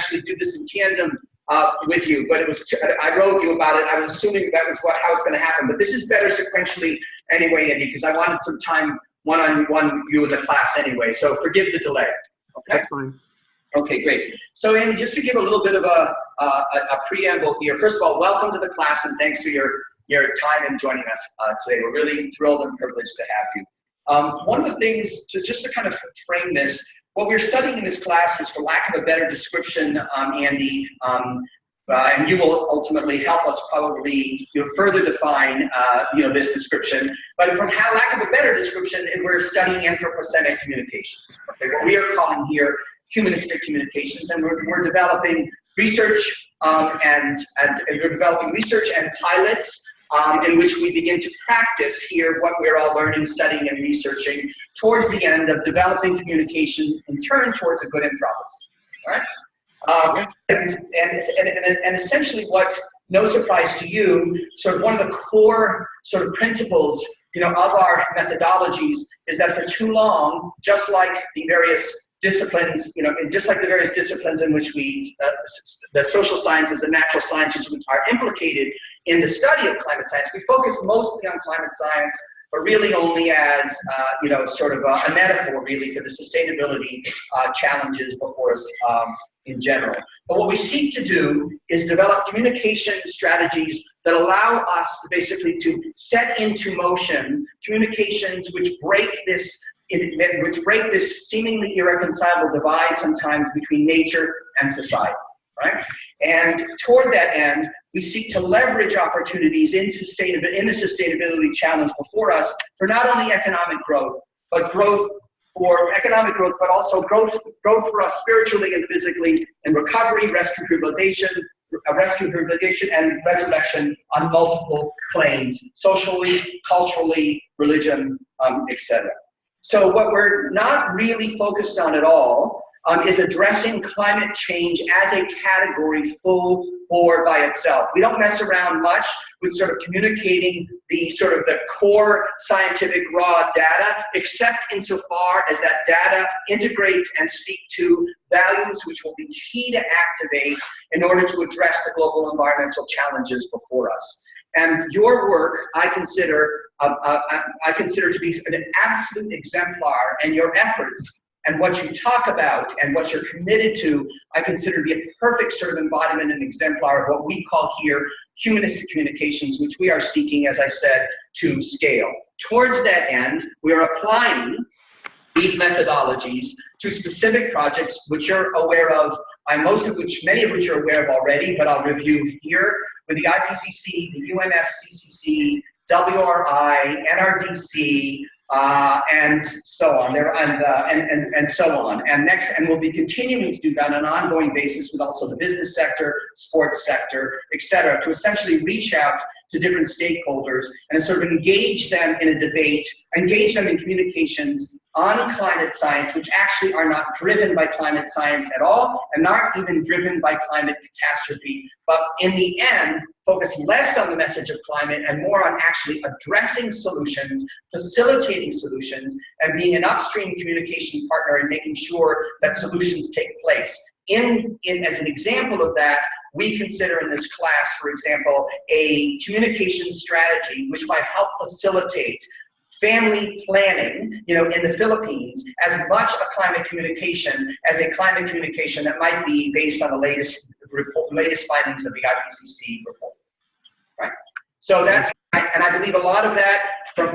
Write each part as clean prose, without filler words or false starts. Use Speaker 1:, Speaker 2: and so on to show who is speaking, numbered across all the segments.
Speaker 1: actually do this in tandem with you, but I wrote you about it. I was assuming that was how it's going to happen, but this is better sequentially anyway, Andy, because I wanted some time one-on-one you with the class anyway. So forgive the delay. Okay?
Speaker 2: That's fine.
Speaker 1: Okay, great. So Andy, just to give a little bit of a preamble here. First of all, welcome to the class, and thanks for your time in joining us today. We're really thrilled and privileged to have you. One of the things, just to kind of frame this, what we're studying in this class is, for lack of a better description, Andy, and you will ultimately help us probably further define this description. But from lack of a better description, we're studying anthropocentric communications. Okay, what we are calling here humanistic communications, and we're developing research and we're developing research and pilots in which we begin to practice here what we're all learning, studying, and researching towards the end of developing communication in turn towards a good anthropocene. All right? And essentially what, no surprise to you, sort of one of the core sort of principles of our methodologies is that for too long, just like the various disciplines, in which the social sciences and natural sciences are implicated in the study of climate science, we focus mostly on climate science, but really only as, sort of a metaphor really for the sustainability challenges before us in general. But what we seek to do is develop communication strategies that allow us basically to set into motion communications which break this seemingly irreconcilable divide sometimes between nature and society, right? And toward that end, we seek to leverage opportunities in the sustainability challenge before us for not only economic growth, but also growth for us spiritually and physically, and recovery, rescue, rehabilitation, and resurrection on multiple planes, socially, culturally, religion, etc. So what we're not really focused on at all is addressing climate change as a category full or by itself. We don't mess around much with sort of communicating the core scientific raw data, except insofar as that data integrates and speak to values which will be key to activate in order to address the global environmental challenges before us. And your work, I consider to be an absolute exemplar, and your efforts and what you talk about and what you're committed to, I consider to be a perfect sort of embodiment and exemplar of what we call here humanistic communications, which we are seeking, as I said, to scale. Towards that end, we are applying these methodologies to specific projects which you're aware of, many of which you're aware of already, but I'll review here with the IPCC, the UNFCCC, WRI, NRDC, and so on. And so on. And we'll be continuing to do that on an ongoing basis with also the business sector, sports sector, et cetera, to essentially reach out to different stakeholders and sort of engage them in a debate, engage them in communications on climate science, which actually are not driven by climate science at all, and not even driven by climate catastrophe, but in the end, focus less on the message of climate and more on actually addressing solutions, facilitating solutions, and being an upstream communication partner and making sure that solutions take place. As an example of that, we consider in this class, for example, a communication strategy which might help facilitate family planning, in the Philippines, as much a climate communication as a climate communication that might be based on the latest findings of the IPCC report, right? So and I believe a lot of that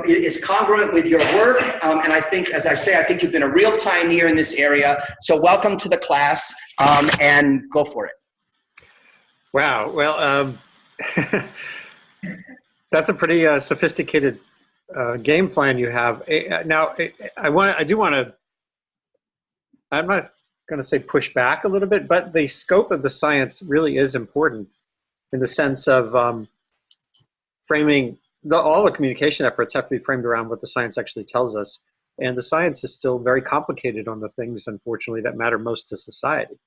Speaker 1: is congruent with your work, and I think, as I say, I think you've been a real pioneer in this area. So welcome to the class, and go for it.
Speaker 2: Wow. Well, that's a pretty sophisticated game plan you have. Now, I'm not going to say push back a little bit, but the scope of the science really is important in the sense of framing. All the communication efforts have to be framed around what the science actually tells us. And the science is still very complicated on the things, unfortunately, that matter most to society.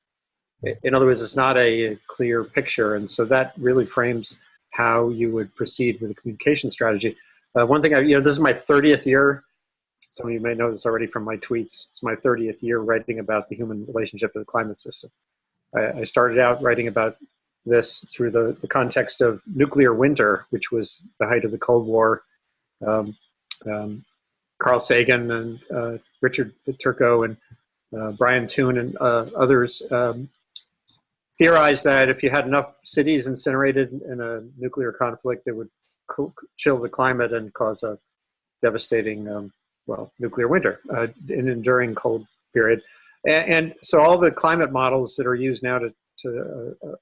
Speaker 2: In other words, it's not a clear picture. And so that really frames how you would proceed with a communication strategy. One thing, this is my 30th year. Some of you may know this already from my tweets. It's my 30th year writing about the human relationship to the climate system. I started out writing about this through the context of nuclear winter, which was the height of the Cold War. Carl Sagan and Richard Turco and Brian Toon and others theorized that if you had enough cities incinerated in a nuclear conflict, it would chill the climate and cause a devastating, nuclear winter, an enduring cold period. And so all the climate models that are used now to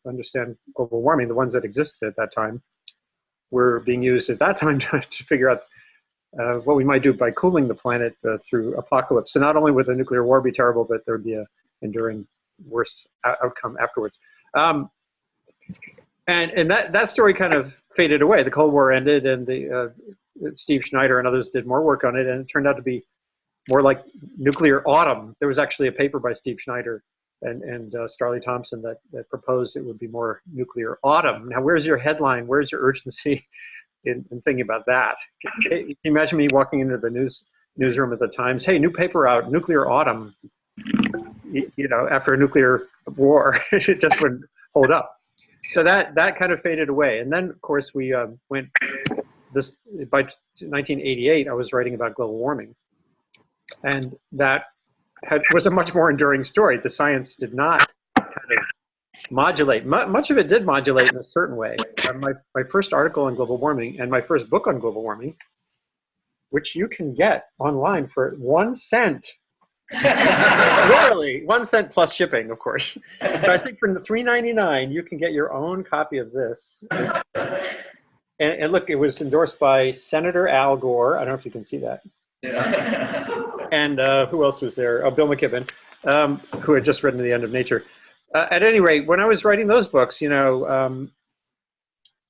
Speaker 2: understand global warming, the ones that existed at that time, were being used at that time to figure out what we might do by cooling the planet through apocalypse. So not only would the nuclear war be terrible, but there'd be an enduring worse outcome afterwards. And that story kind of faded away. The Cold War ended, and Steve Schneider and others did more work on it, and it turned out to be more like nuclear autumn. There was actually a paper by Steve Schneider and Starley Thompson that proposed it would be more nuclear autumn. Now, where's your headline? Where's your urgency in thinking about that? Can you imagine me walking into the newsroom at the Times? Hey, new paper out, nuclear autumn. After a nuclear war, it just wouldn't hold up. So that kind of faded away. And then, of course, we went this by 1988. I was writing about global warming, and that was a much more enduring story. The science did not kind of modulate. Much of it did modulate in a certain way. My first article on global warming and my first book on global warming, which you can get online for 1 cent. Literally 1 cent plus shipping, of course. But I think for $3.99 you can get your own copy of this. And look, it was endorsed by Senator Al Gore. I don't know if you can see that. Yeah. And who else was there? Oh, Bill McKibben, who had just written The End of Nature. At any rate, when I was writing those books, a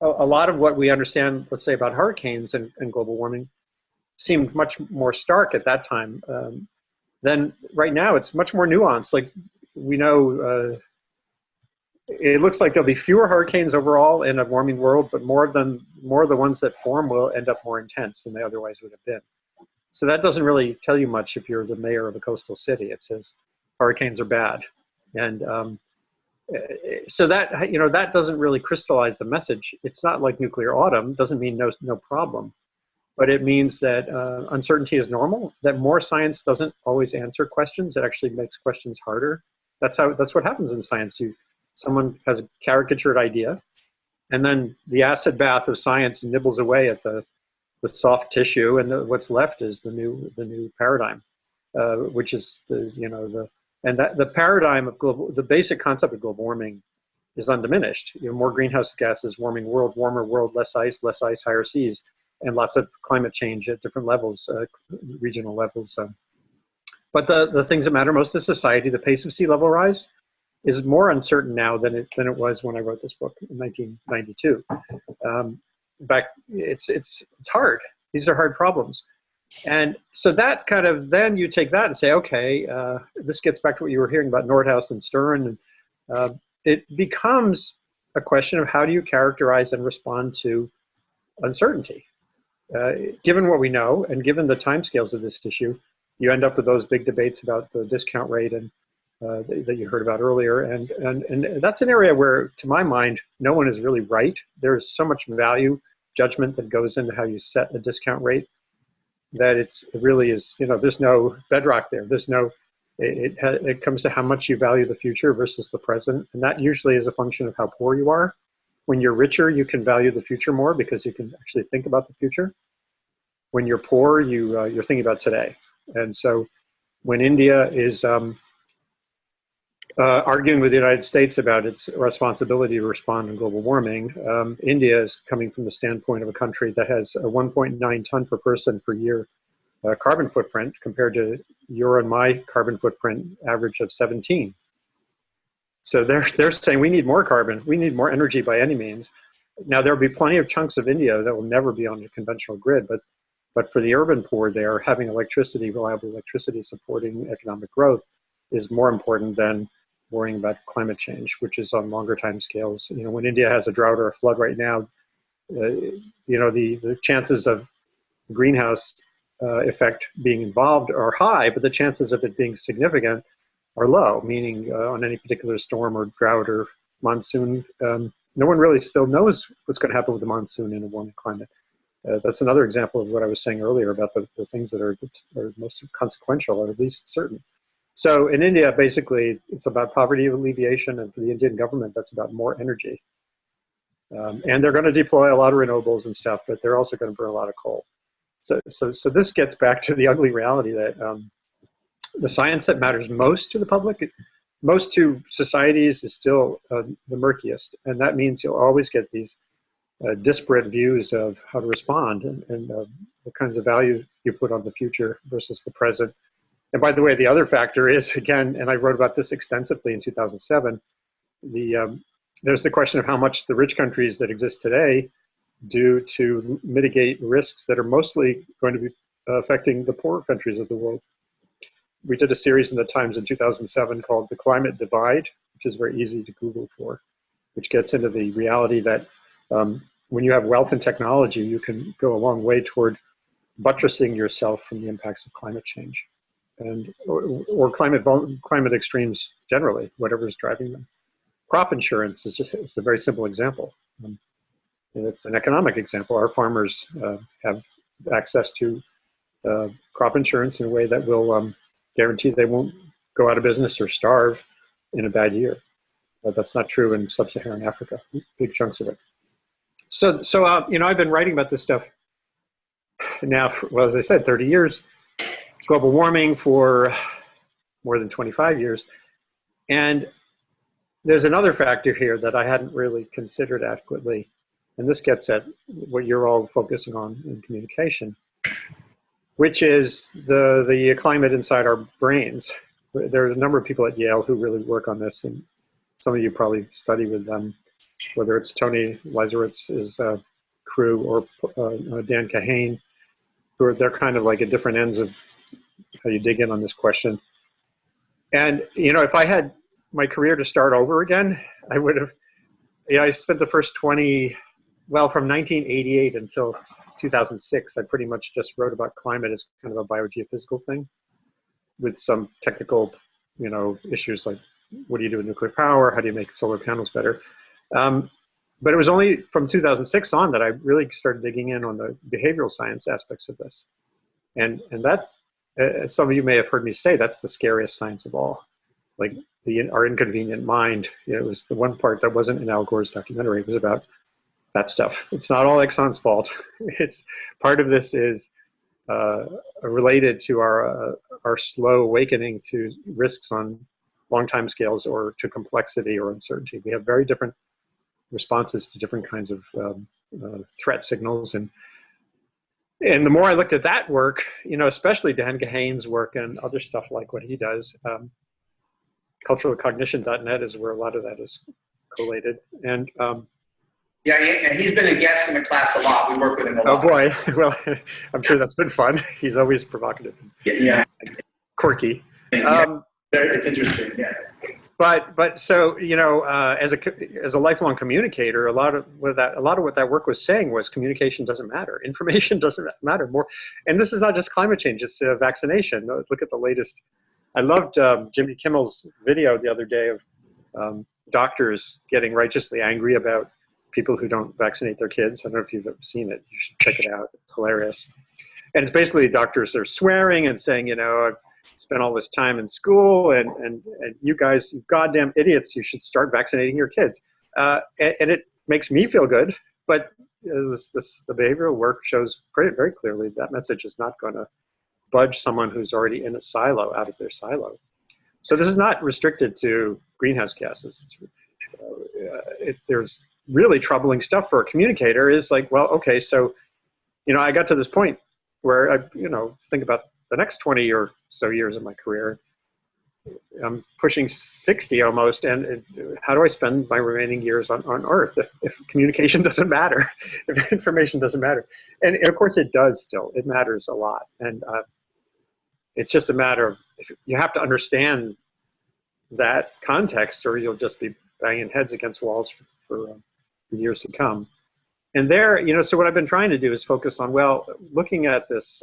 Speaker 2: lot of what we understand, let's say, about hurricanes and global warming seemed much more stark at that time. Then right now it's much more nuanced. Like we know, it looks like there'll be fewer hurricanes overall in a warming world, but more of the ones that form will end up more intense than they otherwise would have been. So that doesn't really tell you much if you're the mayor of a coastal city. It says hurricanes are bad, and so that that doesn't really crystallize the message. It's not like nuclear autumn. Doesn't mean no problem. But it means that uncertainty is normal, that more science doesn't always answer questions. It actually makes questions harder. That's what happens in science. Someone has a caricatured idea, and then the acid bath of science nibbles away at the soft tissue, and what's left is the new paradigm, which is the paradigm of the basic concept of global warming is undiminished. More greenhouse gases, warming world, warmer world, less ice, higher seas, and lots of climate change at different levels, regional levels. But the things that matter most to society, the pace of sea level rise, is more uncertain now than it was when I wrote this book in 1992. It's hard. These are hard problems. And so that kind of, then you take that and say, okay, this gets back to what you were hearing about Nordhaus and Stern. And it becomes a question of how do you characterize and respond to uncertainty. Given what we know and given the timescales of this issue, you end up with those big debates about the discount rate and that you heard about earlier. And that's an area where, to my mind, no one is really right. There's so much value judgment that goes into how you set a discount rate that it really is, there's no bedrock there. There's no, it comes to how much you value the future versus the present. And that usually is a function of how poor you are. When you're richer, you can value the future more because you can actually think about the future. When you're poor, you're thinking about today. And so when India is arguing with the United States about its responsibility to respond to global warming, India is coming from the standpoint of a country that has a 1.9 ton per person per year carbon footprint compared to your and my carbon footprint average of 17. So they're saying we need more carbon, we need more energy by any means. Now there'll be plenty of chunks of India that will never be on the conventional grid, but for the urban poor there, having electricity, reliable electricity supporting economic growth is more important than worrying about climate change, which is on longer time scales. When India has a drought or a flood right now, the chances of greenhouse effect being involved are high, but the chances of it being significant are low, meaning on any particular storm or drought or monsoon, no one really still knows what's going to happen with the monsoon in a warming climate. That's another example of what I was saying earlier about the things that are most consequential or at least certain. So in India, basically, it's about poverty alleviation, and for the Indian government, that's about more energy. And they're going to deploy a lot of renewables and stuff, but they're also going to burn a lot of coal. So this gets back to the ugly reality that the science that matters most to the public, most to societies, is still the murkiest. And that means you'll always get these disparate views of how to respond and the kinds of value you put on the future versus the present. And by the way, the other factor is, again, and I wrote about this extensively in 2007, there's the question of how much the rich countries that exist today do to mitigate risks that are mostly going to be affecting the poorer countries of the world. We did a series in the Times in 2007 called The Climate Divide, which is very easy to Google for, which gets into the reality that when you have wealth and technology, you can go a long way toward buttressing yourself from the impacts of climate change and or climate extremes generally, whatever is driving them. Crop insurance it's a very simple example. It's an economic example. Our farmers have access to crop insurance in a way that will guarantee they won't go out of business or starve in a bad year. That's not true in sub-Saharan Africa, big chunks of it. So I've been writing about this stuff now for, well, as I said, 30 years, global warming for more than 25 years. And there's another factor here that I hadn't really considered adequately. And this gets at what you're all focusing on in communication, which is the climate inside our brains. There are a number of people at Yale who really work on this, and some of you probably study with them, whether it's Tony Leiseritz's crew or Dan Kahane, they're kind of like at different ends of how you dig in on this question. And, if I had my career to start over again, I would have, I spent the first from 1988 until 2006, I pretty much just wrote about climate as kind of a biogeophysical thing with some technical, issues like what do you do with nuclear power? How do you make solar panels better? But it was only from 2006 on that I really started digging in on the behavioral science aspects of this. And that, as some of you may have heard me say, that's the scariest science of all. Like our inconvenient mind, it was the one part that wasn't in Al Gore's documentary. It was about that stuff. It's not all Exxon's fault. It's part of this is related to our slow awakening to risks on long time scales or to complexity or uncertainty. We have very different responses to different kinds of threat signals. And the more I looked at that work, especially Dan Kahane's work and other stuff like what he does, culturalcognition.net is where a lot of that is collated. And
Speaker 1: yeah, he's been a guest in the class a lot. We work with him a lot.
Speaker 2: Oh boy, well, I'm sure that's been fun. He's always provocative and quirky.
Speaker 1: It's interesting, yeah.
Speaker 2: But so as a lifelong communicator, a lot of what that work was saying was communication doesn't matter, information doesn't matter more, and this is not just climate change; it's vaccination. Look at the latest. I loved Jimmy Kimmel's video the other day of doctors getting righteously angry about people who don't vaccinate their kids. I don't know if you've ever seen it. You should check it out. It's hilarious. And it's basically doctors are swearing and saying, I've spent all this time in school and you guys, you goddamn idiots, you should start vaccinating your kids. And it makes me feel good, but the behavioral work shows very clearly that message is not going to budge someone who's already in a silo out of their silo. So this is not restricted to greenhouse gases. There's really troubling stuff for a communicator is like, well, okay, so, I got to this point where I, think about the next 20 or so years of my career. I'm pushing 60 almost, and how do I spend my remaining years on Earth if communication doesn't matter, if information doesn't matter? And of course it does still, it matters a lot. And it's just a matter of, you have to understand that context or you'll just be banging heads against walls for years to come. And there, so what I've been trying to do is focus on, well, looking at this,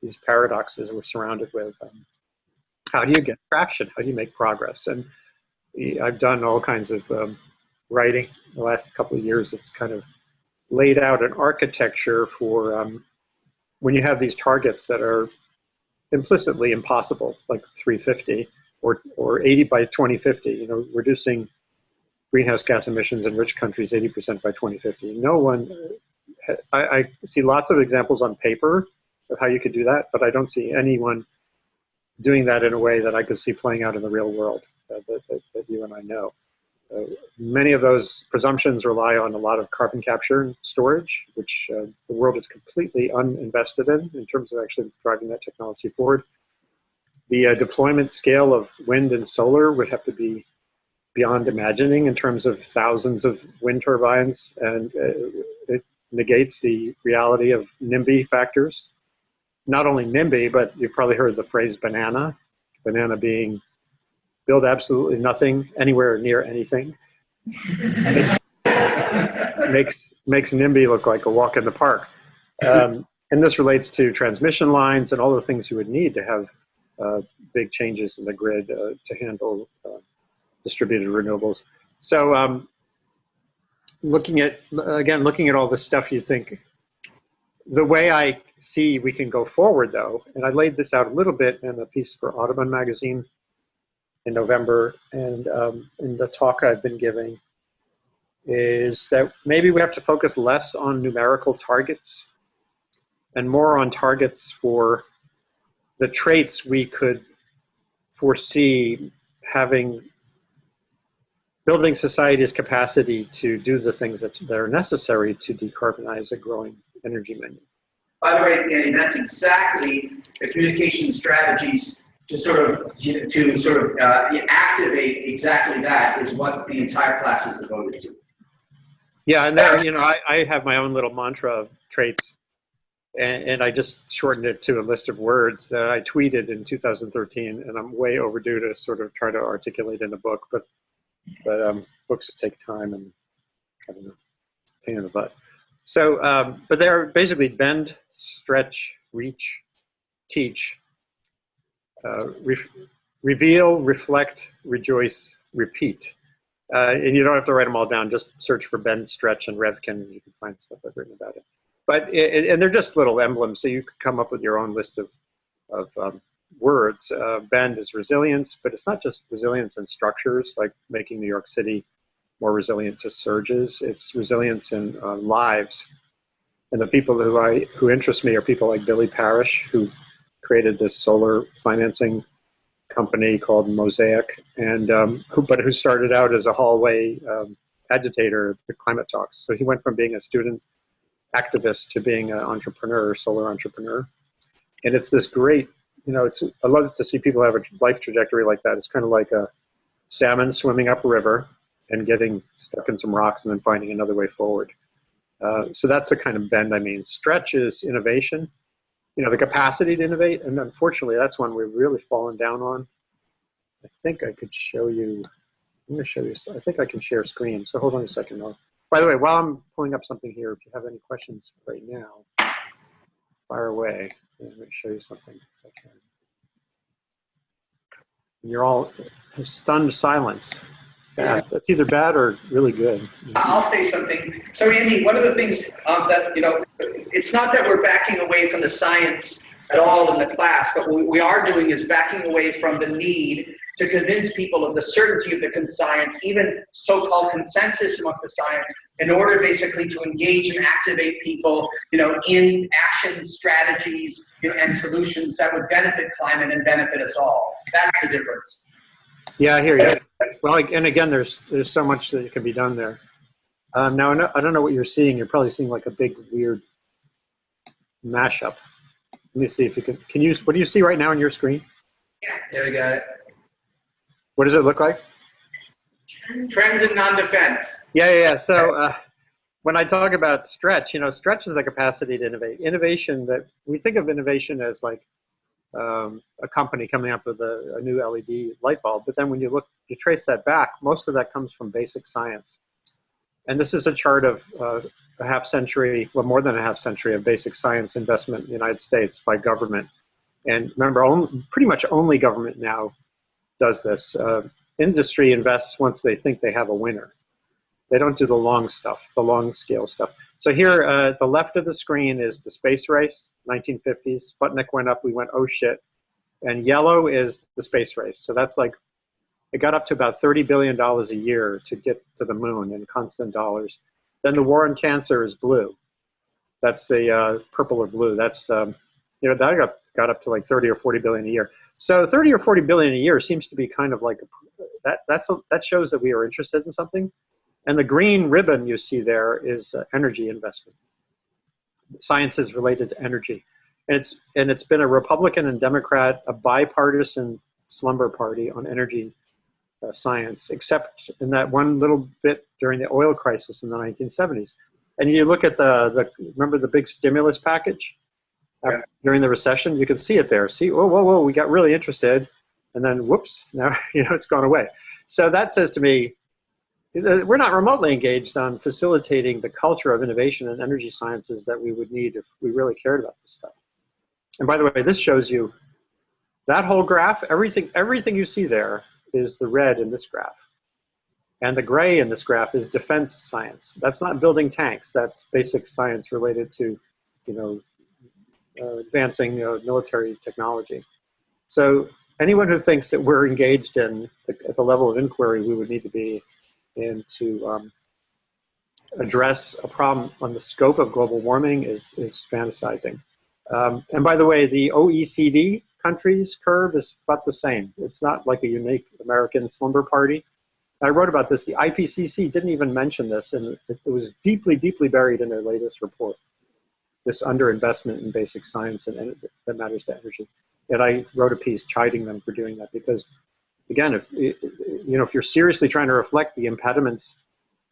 Speaker 2: these paradoxes we're surrounded with, how do you get traction? How do you make progress? And I've done all kinds of writing the last couple of years. It's kind of laid out an architecture for when you have these targets that are implicitly impossible, like 350 or 80 by 2050, you know, reducing greenhouse gas emissions in rich countries 80% by 2050. No one, I see lots of examples on paper of how you could do that, but I don't see anyone doing that in a way that I could see playing out in the real world that you and I know. Many of those presumptions rely on a lot of carbon capture and storage, which the world is completely uninvested in terms of actually driving that technology forward. The deployment scale of wind and solar would have to be beyond imagining in terms of thousands of wind turbines, and it negates the reality of NIMBY factors. Not only NIMBY, but you've probably heard the phrase banana being build absolutely nothing anywhere near anything. And it makes NIMBY look like a walk in the park. And this relates to transmission lines and all the things you would need to have big changes in the grid to handle distributed renewables. So looking at all this stuff, you think, the way I see we can go forward, though, and I laid this out a little bit in a piece for Audubon magazine in November, and in the talk I've been giving, is that maybe we have to focus less on numerical targets and more on targets for the traits we could foresee building society's capacity to do the things that are necessary to decarbonize a growing energy menu.
Speaker 1: By the way, Danny, that's exactly the communication strategies to activate exactly that is what the entire class is devoted to.
Speaker 2: Yeah, and then, you know, I have my own little mantra of traits, and I just shortened it to a list of words that I tweeted in 2013, and I'm way overdue to sort of try to articulate in a book, but books take time, and I don't know, pain in the butt. So, but they're basically bend, stretch, reach, teach, reveal, reflect, rejoice, repeat. And you don't have to write them all down. Just search for bend, stretch, and Revkin, and you can find stuff I've written about it. But and they're just little emblems, so you could come up with your own list of words. Bend is resilience, but it's not just resilience in structures, like making New York City more resilient to surges. It's resilience in lives. And the people who interest me are people like Billy Parrish, who created this solar financing company called Mosaic, and who started out as a hallway agitator at the climate talks. So he went from being a student activist to being an entrepreneur, solar entrepreneur. And it's this great, you know, I love to see people have a life trajectory like that. It's kind of like a salmon swimming up a river and getting stuck in some rocks and then finding another way forward. So that's the kind of bend I mean. Stretch is innovation, you know, the capacity to innovate. And unfortunately, that's one we've really fallen down on. I think I could show you, I'm going to show you, I think I can share screen. So hold on a second. By the way, while I'm pulling up something here, if you have any questions right now, fire away. Let me show you something. Okay. You're all stunned silence. Yeah, that's either bad or really good.
Speaker 1: I'll say something. So Andy, one of the things that, you know, it's not that we're backing away from the science at all in the class, but what we are doing is backing away from the need to convince people of the certainty of the science, even so-called consensus amongst the science, in order basically to engage and activate people, you know, in actions, strategies, you know, and solutions that would benefit climate and benefit us all. That's the difference.
Speaker 2: Yeah, I hear you. Well, and again, there's so much that can be done there. Now, I don't know what you're seeing. You're probably seeing like a big, weird mashup. Let me see if you can you, what do you see right now on your screen?
Speaker 1: Yeah, there we got it.
Speaker 2: What does it look like?
Speaker 1: Trends in non-defense.
Speaker 2: Yeah. So when I talk about stretch, you know, stretch is the capacity to innovate. Innovation, that we think of innovation as like a company coming up with a new LED light bulb, but then when you trace that back, most of that comes from basic science. And this is a chart of a half century, well, more than a half century of basic science investment in the United States by government. And remember, pretty much only government now does this. Industry invests once they think they have a winner. They don't do the long stuff, the long scale stuff. So here, the left of the screen is the space race, 1950s. Sputnik went up, we went, oh shit. And yellow is the space race. So that's like, it got up to about $30 billion a year to get to the moon in constant dollars. Then the war on cancer is blue. That's the purple or blue. That's, that got up to like 30 or 40 billion a year. So 30 or 40 billion a year seems to be kind of like, that shows that we are interested in something. And the green ribbon you see there is energy investment. Science is related to energy. And it's been a Republican and Democrat, a bipartisan slumber party on energy science, except in that one little bit during the oil crisis in the 1970s. And you look at remember the big stimulus package during the recession? You can see it there. See, whoa, we got really interested. And then whoops, now it's gone away. So that says to me, we're not remotely engaged on facilitating the culture of innovation and energy sciences that we would need if we really cared about this stuff. And by the way, this shows you that whole graph, everything you see there is the red in this graph. And the gray in this graph is defense science. That's not building tanks, that's basic science related to, advancing military technology. So anyone who thinks that we're engaged in, at the level of inquiry we would need to be in to address a problem on the scope of global warming is fantasizing. And by the way, the OECD countries curve is about the same. It's not like a unique American slumber party. I wrote about this. The IPCC didn't even mention this, and it was deeply, deeply buried in their latest report, this underinvestment in basic science and that matters to energy. And I wrote a piece chiding them for doing that because, again, if you're seriously trying to reflect the impediments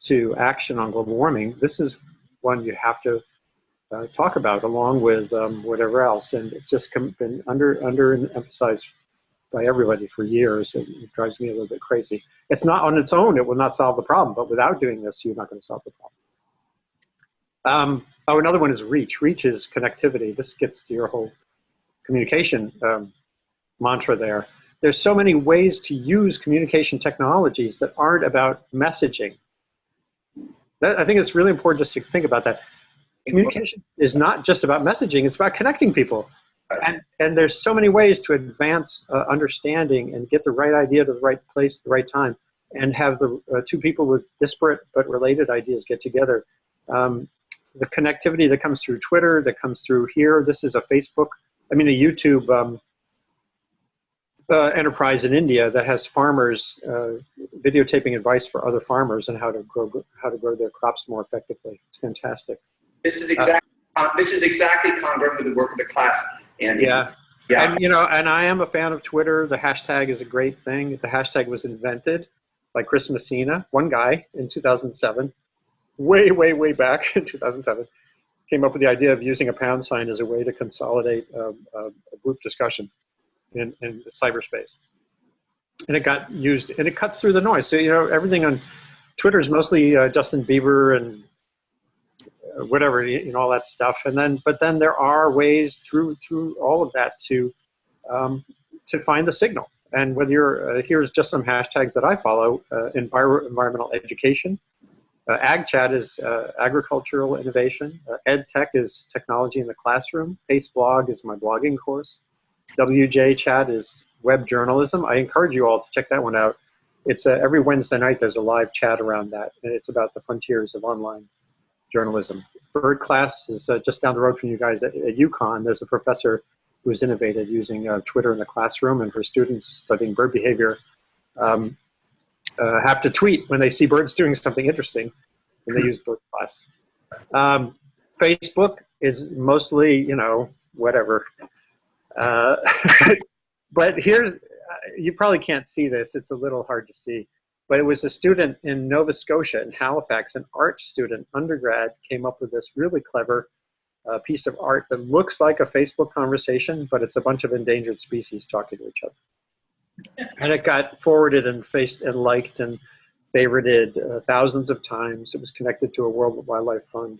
Speaker 2: to action on global warming, this is one you have to talk about along with whatever else. And it's just been underemphasized by everybody for years, and it drives me a little bit crazy. It's not on its own, it will not solve the problem, but without doing this, you're not going to solve the problem. Another one is reach. Reach is connectivity. This gets to your whole communication mantra there. There's so many ways to use communication technologies that aren't about messaging. I think it's really important just to think about that. Communication is not just about messaging, it's about connecting people. And there's so many ways to advance understanding and get the right idea to the right place at the right time and have the two people with disparate but related ideas get together. The connectivity that comes through Twitter, that comes through here, this is a YouTube enterprise in India that has farmers videotaping advice for other farmers on how to grow their crops more effectively. It's fantastic.
Speaker 1: This is exactly congruent with the work of the class. And
Speaker 2: yeah. And I am a fan of Twitter. The hashtag is a great thing. The hashtag was invented by Chris Messina, one guy in 2007, way back in 2007, came up with the idea of using a pound sign as a way to consolidate a group discussion in cyberspace. And it got used, and it cuts through the noise. So, everything on Twitter is mostly Justin Bieber and whatever, all that stuff. But then there are ways through all of that to find the signal. And whether you're, here's just some hashtags that I follow: environmental education, AgChat is agricultural innovation, EdTech is technology in the classroom, Faceblog is my blogging course, WJChat is web journalism. I encourage you all to check that one out. It's every Wednesday night there's a live chat around that, and it's about the frontiers of online journalism. Bird class is just down the road from you guys at UConn. There's a professor who's innovated using Twitter in the classroom, and her students studying bird behavior have to tweet when they see birds doing something interesting, and they use bird class. Facebook is mostly, whatever. But here's, you probably can't see this, it's a little hard to see. But it was a student in Nova Scotia, in Halifax, an art student, undergrad, came up with this really clever piece of art that looks like a Facebook conversation, but it's a bunch of endangered species talking to each other. And it got forwarded and liked and favorited thousands of times. It was connected to a World Wildlife Fund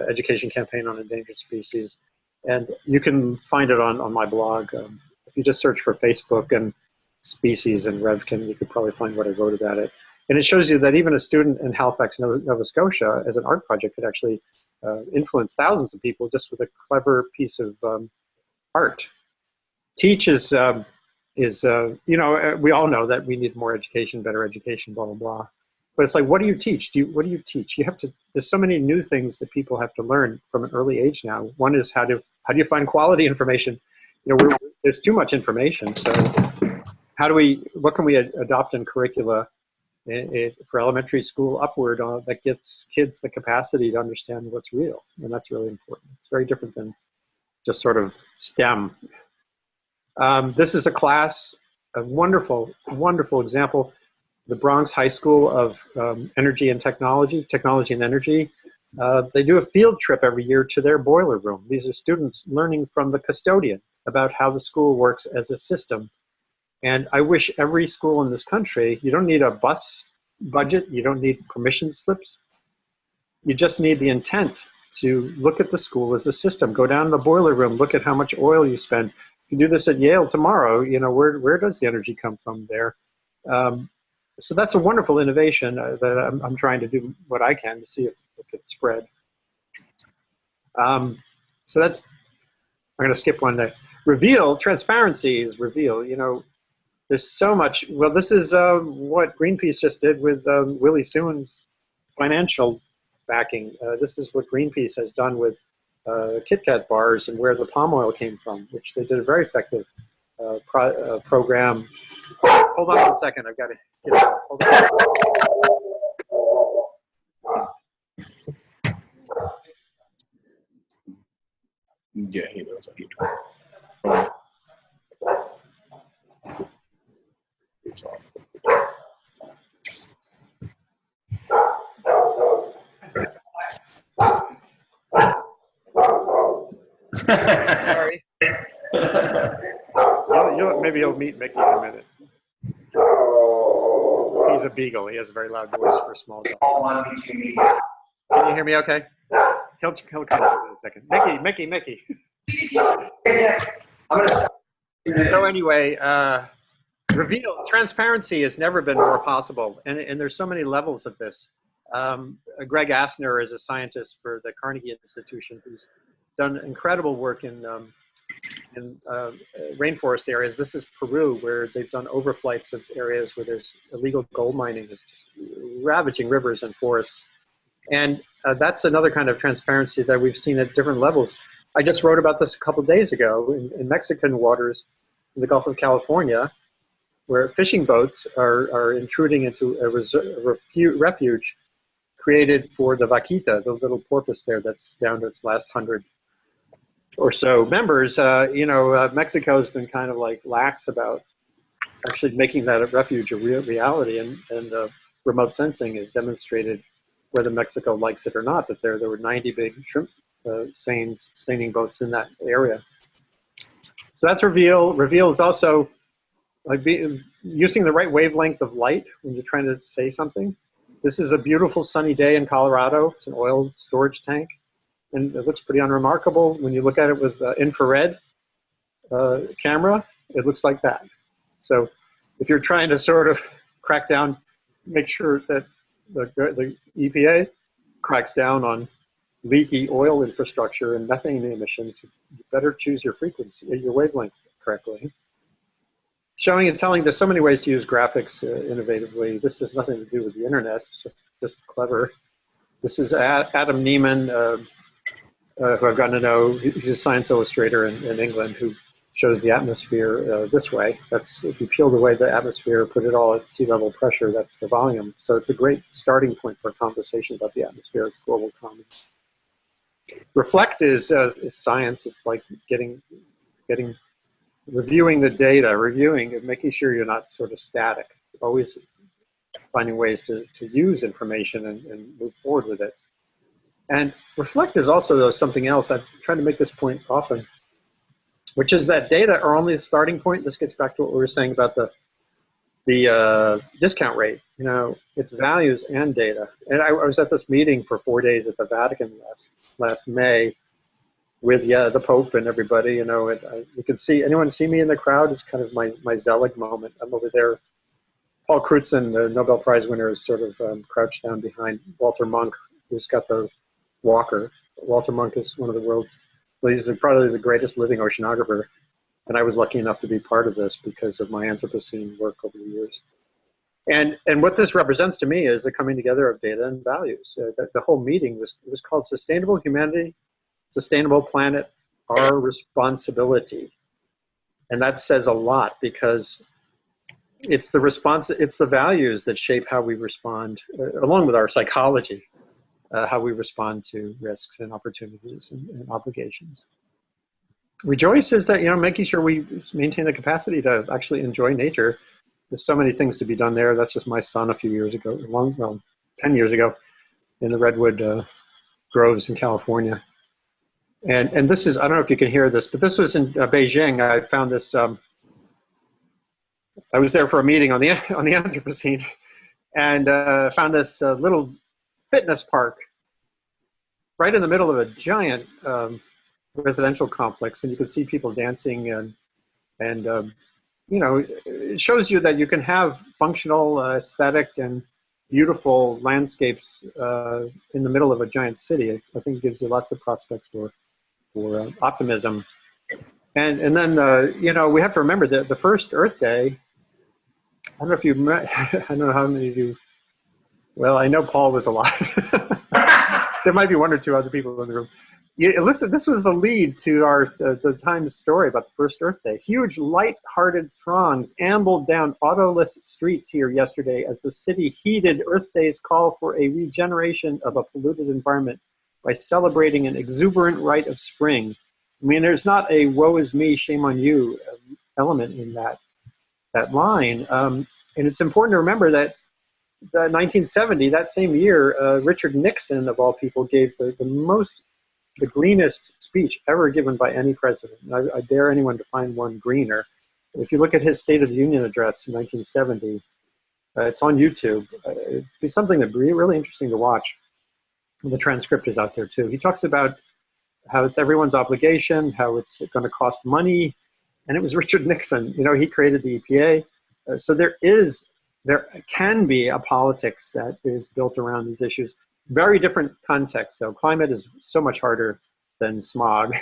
Speaker 2: education campaign on endangered species. And you can find it on my blog. If you just search for Facebook and species and Revkin, you could probably find what I wrote about it. And it shows you that even a student in Halifax, Nova Scotia, as an art project, could actually influence thousands of people just with a clever piece of art. Teach is you know, we all know that we need more education, better education, blah, blah, blah. But it's like, what do you teach? What do you teach? You have to, there's so many new things that people have to learn from an early age now. One is how do you find quality information? You know, there's too much information. So what can we adopt in curricula for elementary school upward that gets kids the capacity to understand what's real? And that's really important. It's very different than just sort of STEM. This is a class, a wonderful, wonderful example. The Bronx High School of Energy and Technology and Energy. They do a field trip every year to their boiler room. These are students learning from the custodian about how the school works as a system. And I wish every school in this country, you don't need a bus budget, you don't need permission slips. You just need the intent to look at the school as a system. Go down to the boiler room, look at how much oil you spend. You do this at Yale tomorrow, you know, where does the energy come from there? So that's a wonderful innovation that I'm trying to do what I can to see if it could spread. So that's, I'm going to skip one there. Reveal, transparency is reveal. You know, there's so much. Well, this is what Greenpeace just did with Willie Soon's financial backing. This is what Greenpeace has done with Kit Kat bars and where the palm oil came from, which they did a very effective program. Hold on 1 second, I've got to get it. Hold on.
Speaker 3: Yeah, he knows.
Speaker 2: Sorry. Maybe you'll meet Mickey in a minute. He's a beagle. He has a very loud voice for a small dog. Can you hear me okay? He'll come in a second. Mickey. So anyway, reveal, transparency has never been more possible. And there's so many levels of this. Greg Asner is a scientist for the Carnegie Institution who's done incredible work in rainforest areas. This is Peru, where they've done overflights of areas where there's illegal gold mining is just ravaging rivers and forests. And that's another kind of transparency that we've seen at different levels. I just wrote about this a couple of days ago in Mexican waters in the Gulf of California, where fishing boats are intruding into a refuge created for the vaquita, the little porpoise there that's down to its last 100 or so members. Mexico has been kind of like lax about actually making that a refuge a reality, and remote sensing has demonstrated whether Mexico likes it or not, that there were 90 big shrimp seining boats in that area. So that's reveal. Reveal is also like using the right wavelength of light when you're trying to say something. This is a beautiful sunny day in Colorado. It's an oil storage tank, and it looks pretty unremarkable. When you look at it with infrared camera, it looks like that. So if you're trying to sort of crack down, make sure that the EPA cracks down on leaky oil infrastructure and methane emissions, you better choose your frequency, your wavelength correctly. Showing and telling, there's so many ways to use graphics innovatively. This has nothing to do with the internet, it's just clever. This is Adam Neiman, who I've gotten to know. He's a science illustrator in England who shows the atmosphere this way. That's, if you peeled away the atmosphere, put it all at sea level pressure, that's the volume. So it's a great starting point for a conversation about the atmosphere as global commons. Reflect is science. It's like reviewing the data, reviewing and making sure you're not sort of static, always finding ways to use information and move forward with it. And reflect is also, though, something else. I've tried to make this point often, which is that data are only the starting point. This gets back to what we were saying about the discount rate. You know, it's values and data. And I was at this meeting for 4 days at the Vatican last May, with the Pope and everybody. You know, you can see anyone see me in the crowd. It's kind of my Zelig moment. I'm over there. Paul Crutzen, the Nobel Prize winner, is sort of crouched down behind Walter Munk, who's got the walker. Walter Munk is one of the world's, well, he's probably the greatest living oceanographer. And I was lucky enough to be part of this because of my Anthropocene work over the years. And what this represents to me is the coming together of data and values. The whole meeting was called Sustainable Humanity, Sustainable Planet, Our Responsibility. And that says a lot because it's the values that shape how we respond, along with our psychology, how we respond to risks and opportunities and obligations. Rejoice is that, you know, making sure we maintain the capacity to actually enjoy nature. There's so many things to be done there. That's just my son a few years ago, 10 years ago, in the redwood groves in California. And this is, I don't know if you can hear this, but this was in Beijing. I found this, I was there for a meeting on the Anthropocene, and found this little fitness park right in the middle of a giant residential complex, and you could see people dancing, and you know, it shows you that you can have functional, aesthetic, and beautiful landscapes in the middle of a giant city. I think it gives you lots of prospects for optimism. And then you know, we have to remember that the first Earth Day, I don't know if you met, I don't know how many of you, well, I know Paul was alive. There might be one or two other people in the room. Listen, this was the lead to the Times story about the first Earth Day. Huge, light-hearted throngs ambled down autoless streets here yesterday as the city heeded Earth Day's call for a regeneration of a polluted environment by celebrating an exuberant rite of spring. I mean, there's not a woe is me, shame on you element in that line. And it's important to remember that 1970, that same year, Richard Nixon, of all people, gave the greenest speech ever given by any president. I dare anyone to find one greener. If you look at his State of the Union address in 1970, it's on YouTube. It'd be something that'd be really interesting to watch. The transcript is out there too. He talks about how it's everyone's obligation, how it's going to cost money, and it was Richard Nixon. You know, he created the EPA. So there can be a politics that is built around these issues. Very different context. So climate is so much harder than smog,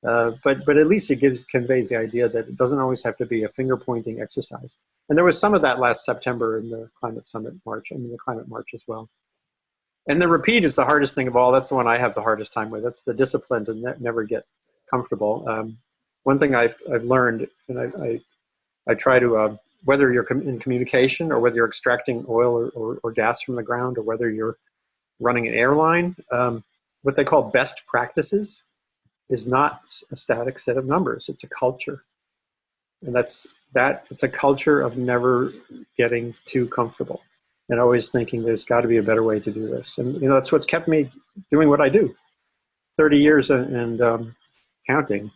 Speaker 2: but at least it conveys the idea that it doesn't always have to be a finger-pointing exercise. And there was some of that last September in the Climate Summit March, I mean the Climate March as well. And the repeat is the hardest thing of all. That's the one I have the hardest time with. That's the discipline to never get comfortable. One thing I've learned, and I try to, whether you're in communication or whether you're extracting oil or gas from the ground or whether you're running an airline, what they call best practices is not a static set of numbers. It's a culture. And it's a culture of never getting too comfortable and always thinking there's got to be a better way to do this. And you know, that's what's kept me doing what I do. 30 years and counting.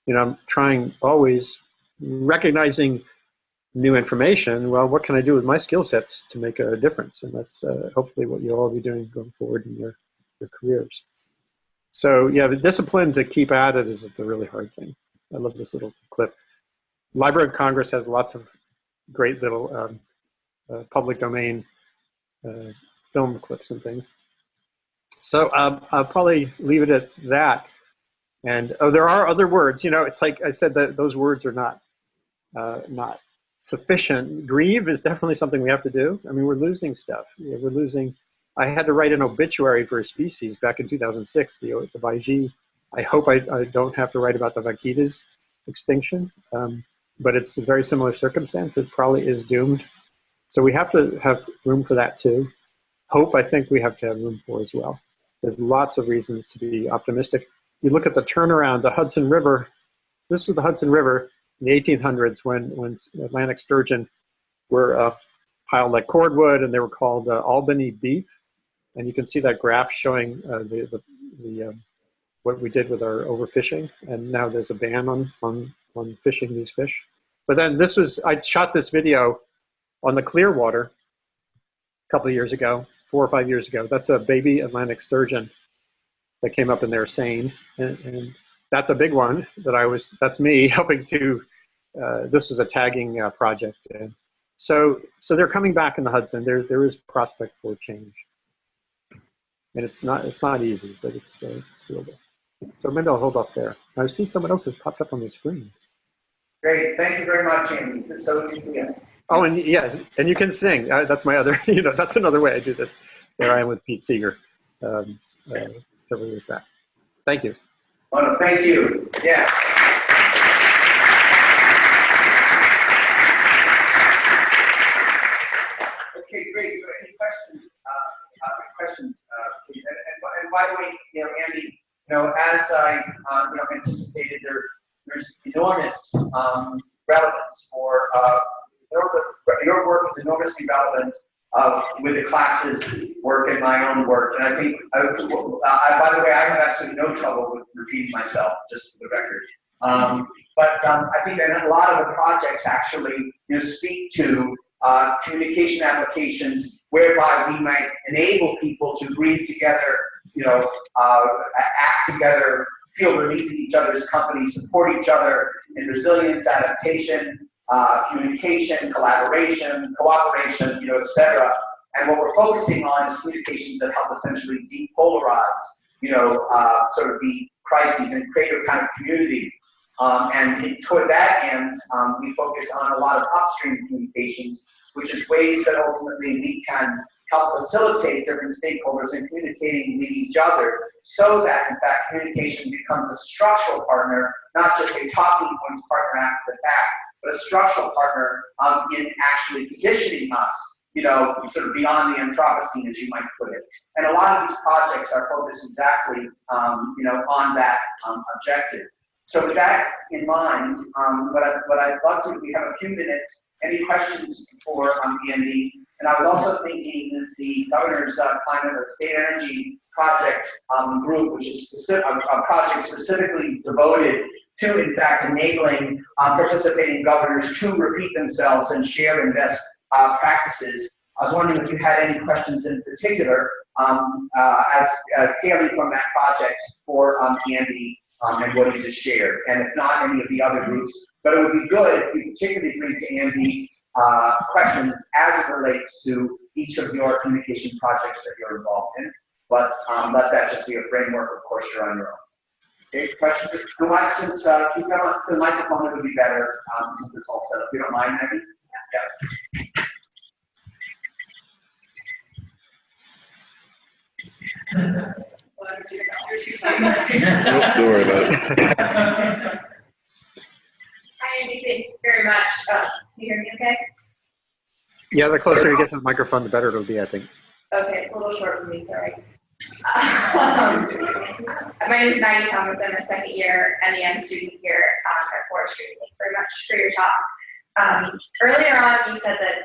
Speaker 2: You know, I'm trying always recognizing new information. Well, what can I do with my skill sets to make a difference? And that's hopefully what you'll all be doing going forward in your careers. So yeah, the discipline to keep at it is the really hard thing. I love this little clip. Library of Congress has lots of great little public domain film clips and things. So I'll probably leave it at that. And there are other words. You know, it's like I said, that those words are not sufficient. Grieve is definitely something we have to do. I mean, we're losing stuff. We're losing. I had to write an obituary for a species back in 2006, the Vaigi. I hope I don't have to write about the vaquitas extinction, but it's a very similar circumstance. It probably is doomed. So we have to have room for that too. Hope, I think we have to have room for as well. There's lots of reasons to be optimistic. You look at the turnaround, the Hudson River. This was the Hudson River in the 1800s when Atlantic sturgeon were piled like cordwood, and they were called Albany beef. And you can see that graph showing what we did with our overfishing. And now there's a ban on fishing these fish. But then I shot this video on the Clearwater a couple of years ago, 4 or 5 years ago. That's a baby Atlantic sturgeon. that came up in there saying, and that's a big one that's me helping to, this was a tagging project. And so they're coming back in the Hudson. There is prospect for change. And it's not easy, but it's doable. So maybe I'll hold off there. I see someone else has popped up on the screen.
Speaker 1: Great, thank you very much, Andy. So, yeah.
Speaker 2: Oh, and yes, and you can sing. That's my other, that's another way I do this. There I am with Pete Seeger several years back. Thank you.
Speaker 1: Oh, no, thank you. Yeah. Okay, great. So, any questions? Please. And by the way, Andy, as I anticipated, there's enormous relevance for your work is enormously relevant with the classes work and my own work. And I think, by the way, I have absolutely no trouble with repeating myself, just for the record. But I think that a lot of the projects actually speak to communication applications whereby we might enable people to breathe together, act together, feel relief in each other's company, support each other in resilience, adaptation, communication, collaboration, cooperation, etc. And what we're focusing on is communications that help essentially depolarize, sort of the crises and create a kind of community. And toward that end, we focus on a lot of upstream communications, which is ways that ultimately we can help facilitate different stakeholders in communicating with each other so that, in fact, communication becomes a structural partner, not just a talking points partner after the fact, but a structural partner in actually positioning us, sort of beyond the Anthropocene, as you might put it. And a lot of these projects are focused exactly, on that objective. So with that in mind, what I'd love to, we have a few minutes. Any questions for Andy? And I was also thinking that the governor's climate or state energy project group, which is a project specifically devoted to, in fact, enabling participating governors to repeat themselves and share and best practices. I was wondering if you had any questions in particular as hailing from that project for Andy and what he just shared, and if not, any of the other groups. But it would be good if you particularly bring to Andy questions as it relates to each of your communication projects that you're involved in. But let that just be a framework. Of course, you're on your own. Okay, questions? Since keep them up the microphone, it would be better since it's all set up. If you don't mind, maybe? Yeah.
Speaker 3: Don't worry about it.
Speaker 4: Hi, Andy, thanks very much. Can you hear me okay?
Speaker 2: Yeah, the closer you get to the microphone, the better it'll be, I think.
Speaker 4: Okay, it's a little short for me, sorry. My name is Maggie Thomas. I'm a second year MEM student here at Forestry. Thanks very much for your talk. Earlier on, you said that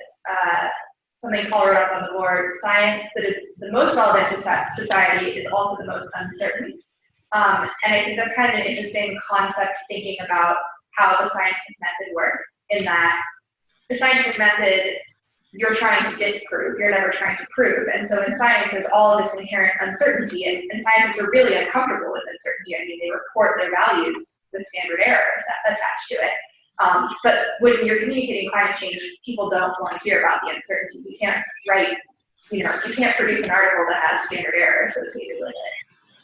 Speaker 4: something Paul wrote up on the board, science that is the most relevant to society is also the most uncertain. And I think that's kind of an interesting concept, thinking about how the scientific method works, in that the scientific method, you're trying to disprove, you're never trying to prove. And so in science, there's all this inherent uncertainty, and scientists are really uncomfortable with uncertainty. I mean, they report their values with standard errors attached to it. But when you're communicating climate change, people don't want to hear about the uncertainty. You can't write, you can't produce an article that has standard error associated with it.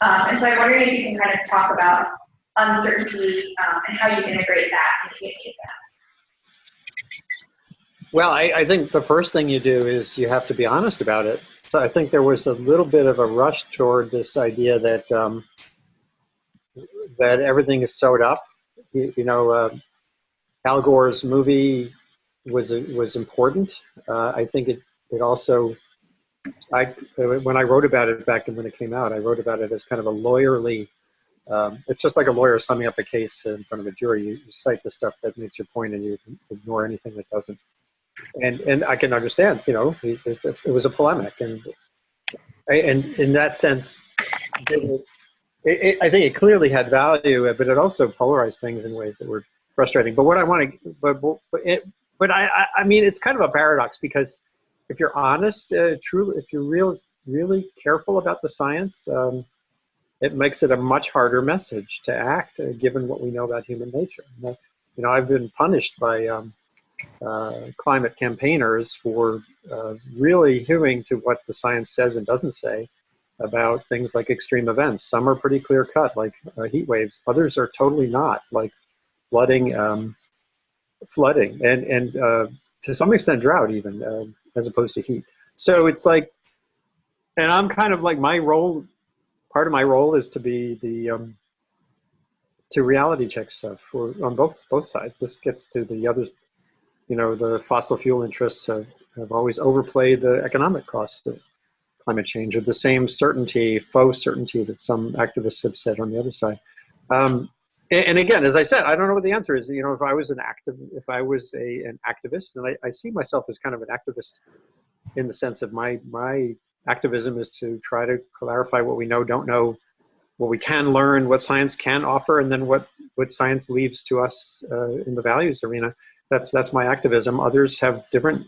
Speaker 4: And so I'm wondering if you can kind of talk about uncertainty and how you integrate that and communicate that.
Speaker 2: Well, I think the first thing you do is you have to be honest about it. So I think there was a little bit of a rush toward this idea that that everything is sewed up. Al Gore's movie was important. I think it also, when I wrote about it back when it came out, I wrote about it as kind of a lawyerly, it's just like a lawyer summing up a case in front of a jury. You cite the stuff that makes your point and you ignore anything that doesn't. And I can understand, it was a polemic. And in that sense, I think it clearly had value, but it also polarized things in ways that were frustrating. But what I want to, I mean, it's kind of a paradox, because if you're honest, truly, if you're really careful about the science, it makes it a much harder message to act, given what we know about human nature. You know, I've been punished by climate campaigners for really hewing to what the science says and doesn't say about things like extreme events. Some are pretty clear cut, like heat waves. Others are totally not, like flooding, and to some extent drought even, as opposed to heat. So it's like, and I'm kind of like, my role, part of my role is to be the, to reality check stuff on both sides. This gets to the other, you know, the fossil fuel interests have always overplayed the economic costs of climate change, or the same certainty, faux certainty that some activists have said on the other side. And again, as I said, I don't know what the answer is. You know, if I was an activist, and I see myself as kind of an activist in the sense of my activism is to try to clarify what we know, don't know, what we can learn, what science can offer, and then what science leaves to us in the values arena. That's my activism. Others have different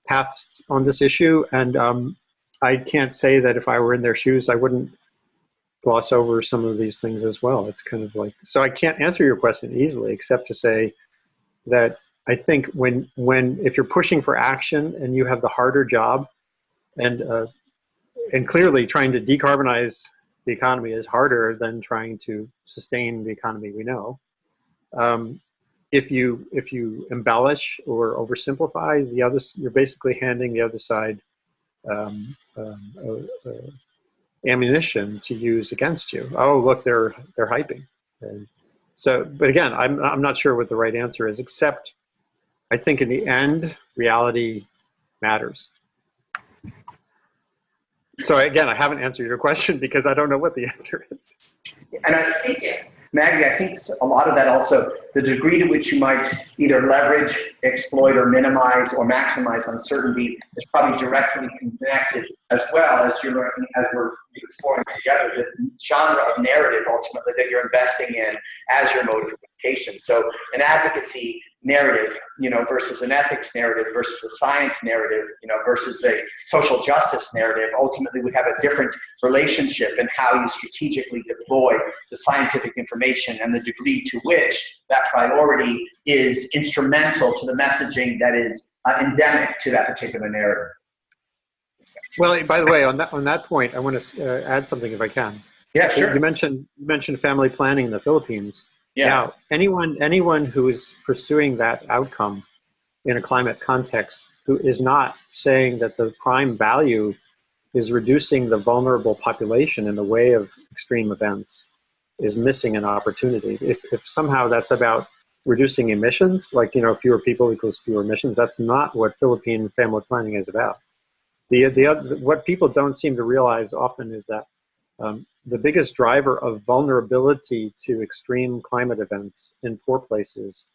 Speaker 2: paths on this issue, and I can't say that if I were in their shoes, I wouldn't gloss over some of these things as well. It's kind of like, so I can't answer your question easily, except to say that I think if you're pushing for action and you have the harder job, and clearly trying to decarbonize the economy is harder than trying to sustain the economy we know. If you embellish or oversimplify the others, you're basically handing the other side ammunition to use against you. Oh, look, they're hyping. And so, but again, I'm not sure what the right answer is, except I think in the end, reality matters. So again, I haven't answered your question because I don't know what the answer is.
Speaker 1: And I think, Maggie, I think a lot of that also, the degree to which you might either leverage, exploit, or minimize or maximize uncertainty is probably directly connected, as well as we're exploring together, the genre of narrative ultimately that you're investing in as your mode of communication. So an advocacy narrative, you know, versus an ethics narrative versus a science narrative, you know, versus a social justice narrative, ultimately we have a different relationship in how you strategically deploy the scientific information and the degree to which that priority is instrumental to the messaging that is endemic to that particular narrative.
Speaker 2: Well, by the way, on that point, I want to add something if I can.
Speaker 1: Yeah, sure.
Speaker 2: You mentioned family planning in the Philippines.
Speaker 1: Yeah.
Speaker 2: Now, anyone who is pursuing that outcome in a climate context who is not saying that the prime value is reducing the vulnerable population in the way of extreme events is missing an opportunity. If somehow that's about reducing emissions, like, you know, fewer people equals fewer emissions, that's not what Philippine family planning is about. What people don't seem to realize often is that the biggest driver of vulnerability to extreme climate events in poor places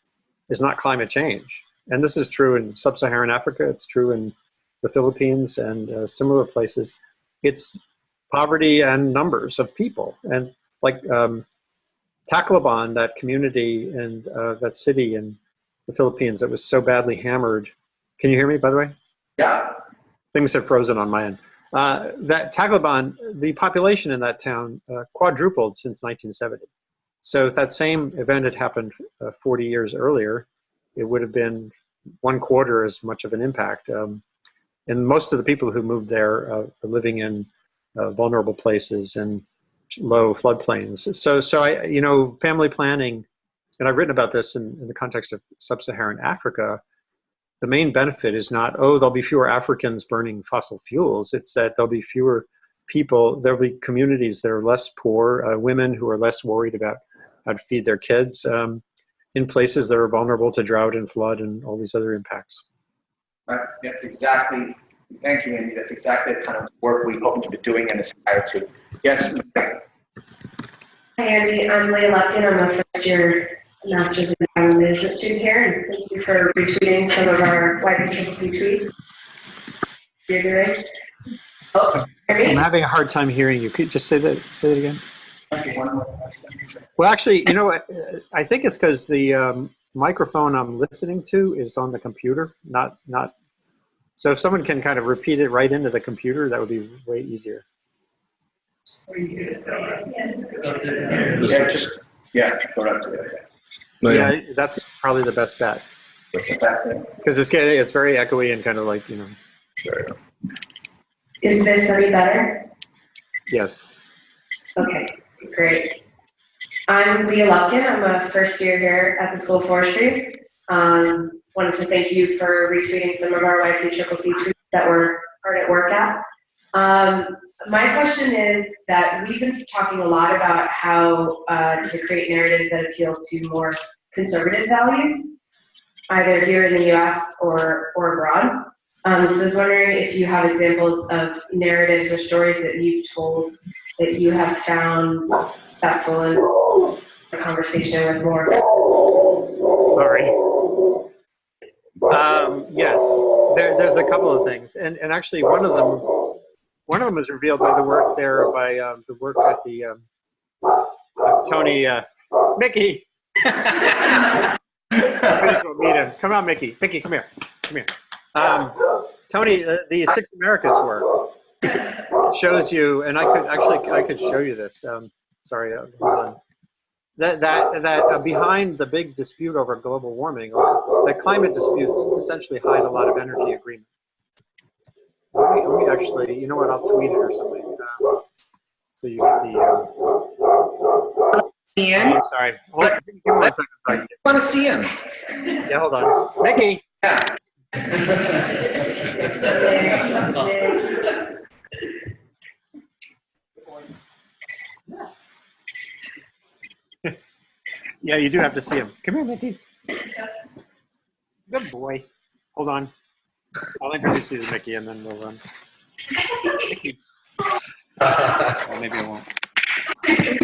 Speaker 2: is not climate change. And this is true in sub-Saharan Africa, it's true in the Philippines and similar places. It's poverty and numbers of people. And like Tacloban, that community and that city in the Philippines that was so badly hammered. Can you hear me, by the way?
Speaker 1: Yeah.
Speaker 2: Things have frozen on my end. That Tacloban, the population in that town quadrupled since 1970. So if that same event had happened 40 years earlier, it would have been 1/4 as much of an impact. And most of the people who moved there are living in vulnerable places and low floodplains. So I, you know, family planning, and I've written about this in the context of sub-Saharan Africa. The main benefit is not, oh, there'll be fewer Africans burning fossil fuels. It's that there'll be fewer people, there'll be communities that are less poor, women who are less worried about how to feed their kids in places that are vulnerable to drought and flood and all these other impacts.
Speaker 1: Right. That's exactly, thank you, Andy. That's exactly the kind of work we hope to be doing and aspire to. Yes.
Speaker 5: Hi, Andy. I'm Leah Revkin. I'm a first-year Master's in Environmental Management student here, and thank you for retweeting some of our YPCC tweets. You're doing? Oh, hear me?
Speaker 2: I'm having a hard time hearing you. Could you just say that again? Well, actually, you know what? I think it's because the microphone I'm listening to is on the computer, not. So if someone can kind of repeat it right into the computer, that would be way easier.
Speaker 1: Yeah, go up to it.
Speaker 2: Yeah, that's probably the best bet. Because it's very echoey and kind of like, you know.
Speaker 5: Is this any better?
Speaker 2: Yes.
Speaker 5: Okay, great. I'm Leah Lupkin. I'm a first year here at the School of Forestry. Wanted to thank you for retweeting some of our YPCCC tweets that we're hard at work at. My question is that we've been talking a lot about how to create narratives that appeal to more conservative values, either here in the US or abroad. So I was wondering if you have examples of narratives or stories that you've told that you have found successful in a conversation with more.
Speaker 2: Sorry. Yes, there's a couple of things, and actually one of them was revealed by the work there by the work at the Tony Mickey. Meet him. Come on, Mickey. Mickey, come here. Come here. Tony, the Six Americas work shows you, and I could show you this. Sorry, hold on. That behind the big dispute over global warming, that climate disputes essentially hide a lot of energy agreement. Let me actually, you know what? I'll tweet it or something. So you get the.
Speaker 6: Ian?
Speaker 2: I'm sorry. Hold on. Give me 1 second. Sorry.
Speaker 6: I want to see him.
Speaker 2: Yeah, hold on. Mickey.
Speaker 6: Yeah.
Speaker 2: Yeah, you do have to see him. Come here, Mickey. Good boy. Hold on. I'll introduce you to Mickey, and then we'll run. Mickey. Well, maybe I won't. Mickey.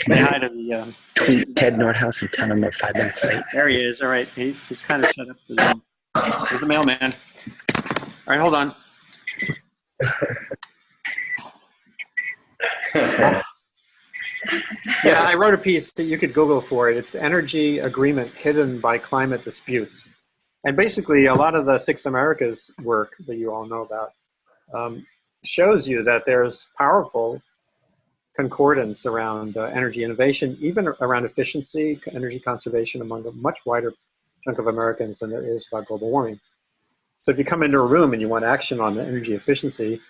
Speaker 2: Say hi to the.
Speaker 7: Tweet Ted Nordhaus and tell him we're 5 minutes late.
Speaker 2: There he is. All right. He's kind of shut up. There's the mailman. All right, hold on. Yeah, I wrote a piece that you could Google for it. It's Energy Agreement Hidden by Climate Disputes. And basically, a lot of the Six Americas work that you all know about shows you that there's powerful concordance around energy innovation, even around efficiency, energy conservation among a much wider chunk of Americans than there is about global warming. So if you come into a room and you want action on energy efficiency,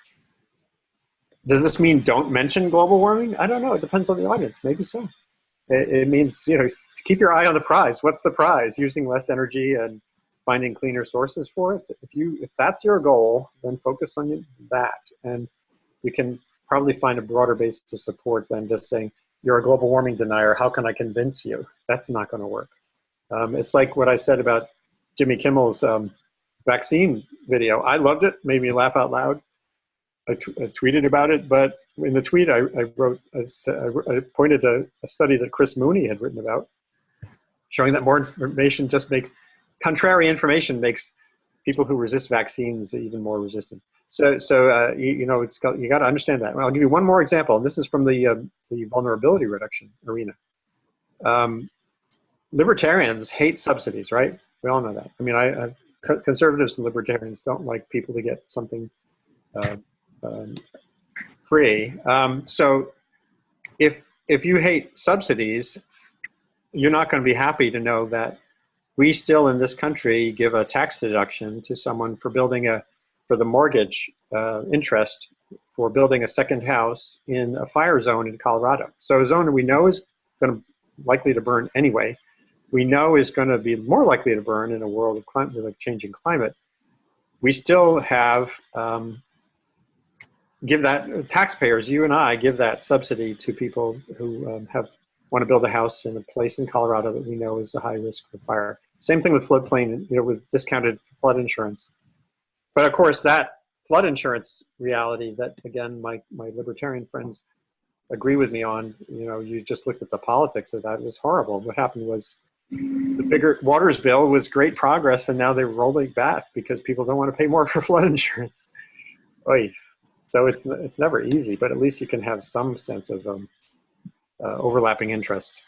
Speaker 2: does this mean don't mention global warming? I don't know. It depends on the audience. Maybe so. It means, you know, keep your eye on the prize. What's the prize? Using less energy and finding cleaner sources for it. If that's your goal, then focus on that, and you can probably find a broader base of support than just saying you're a global warming denier. How can I convince you? That's not going to work. It's like what I said about Jimmy Kimmel's vaccine video. I loved it. Made me laugh out loud. I tweeted about it, but in the tweet I pointed to a study that Chris Mooney had written about, showing that more information just makes, contrary information makes people who resist vaccines even more resistant. So you know, you got to understand that. Well, I'll give you one more example. And this is from the vulnerability reduction arena. Libertarians hate subsidies, right? We all know that. I mean, conservatives and libertarians don't like people to get something free. So if you hate subsidies, you're not going to be happy to know that we still in this country give a tax deduction to someone for for the mortgage interest for building a second house in a fire zone in Colorado. So a zone that we know is likely to burn anyway. We know is going to be more likely to burn in a world of with a changing climate. We still have give that, taxpayers, you and I, give that subsidy to people who want to build a house in a place in Colorado that we know is a high risk for fire. Same thing with floodplain, you know, with discounted flood insurance. But of course, that flood insurance reality that, again, my libertarian friends agree with me on, you know, you just looked at the politics of that, it was horrible. What happened was the bigger waters bill was great progress, and now they're rolling back because people don't want to pay more for flood insurance. Oy. So it's never easy, but at least you can have some sense of overlapping interests.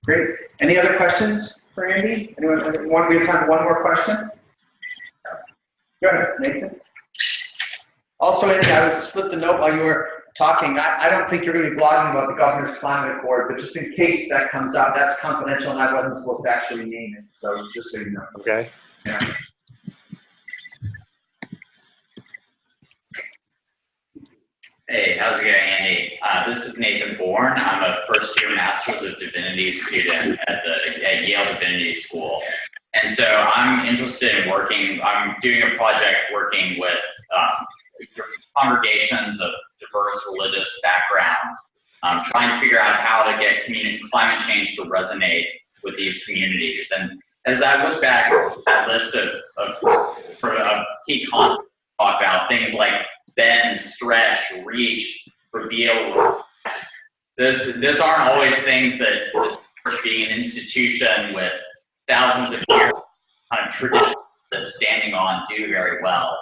Speaker 1: Great. Any other questions for Andy? Anyone? We have time for one more question. Go ahead, Nathan. Also, Andy, I was slipped a note while you were talking. I don't think you're going to be blogging about the governor's climate accord, but just in case that comes out, that's confidential, and I wasn't supposed to actually name it. So just so you know.
Speaker 2: Okay.
Speaker 1: Yeah.
Speaker 6: Hey, how's it going, Andy? This is Nathan Bourne. I'm a first-year Master's of Divinity student at Yale Divinity School. And so I'm interested in I'm doing a project working with congregations of diverse religious backgrounds, trying to figure out how to get climate change to resonate with these communities. And as I look back at that list of key concepts, talk about things like bend, stretch, reach, reveal. These aren't always things that, being an institution with thousands of years kind of tradition that's standing on, do very well.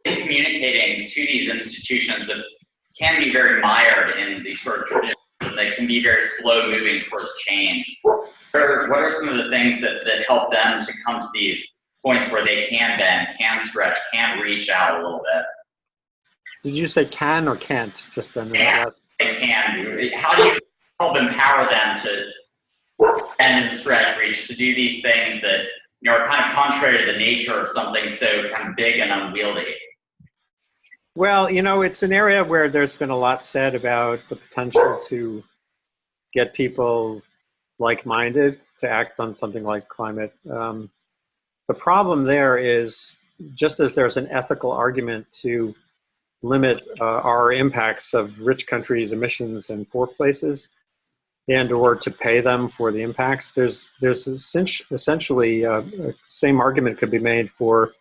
Speaker 6: In communicating to these institutions that can be very mired in these sort of traditions, and they can be very slow moving towards change. What are some of the things that help them to come to these points where they can bend, can stretch, can reach out a little bit?
Speaker 2: Did you say can or can't just then?
Speaker 6: Yeah, they can. How do you help empower them to bend and stretch, reach, to do these things that are kind of contrary to the nature of something so kind of big and unwieldy?
Speaker 2: Well, it's an area where there's been a lot said about the potential to get people like-minded to act on something like climate. The problem there is, just as there's an ethical argument to limit our impacts of rich countries' emissions in poor places, and or to pay them for the impacts, there's essentially same argument could be made for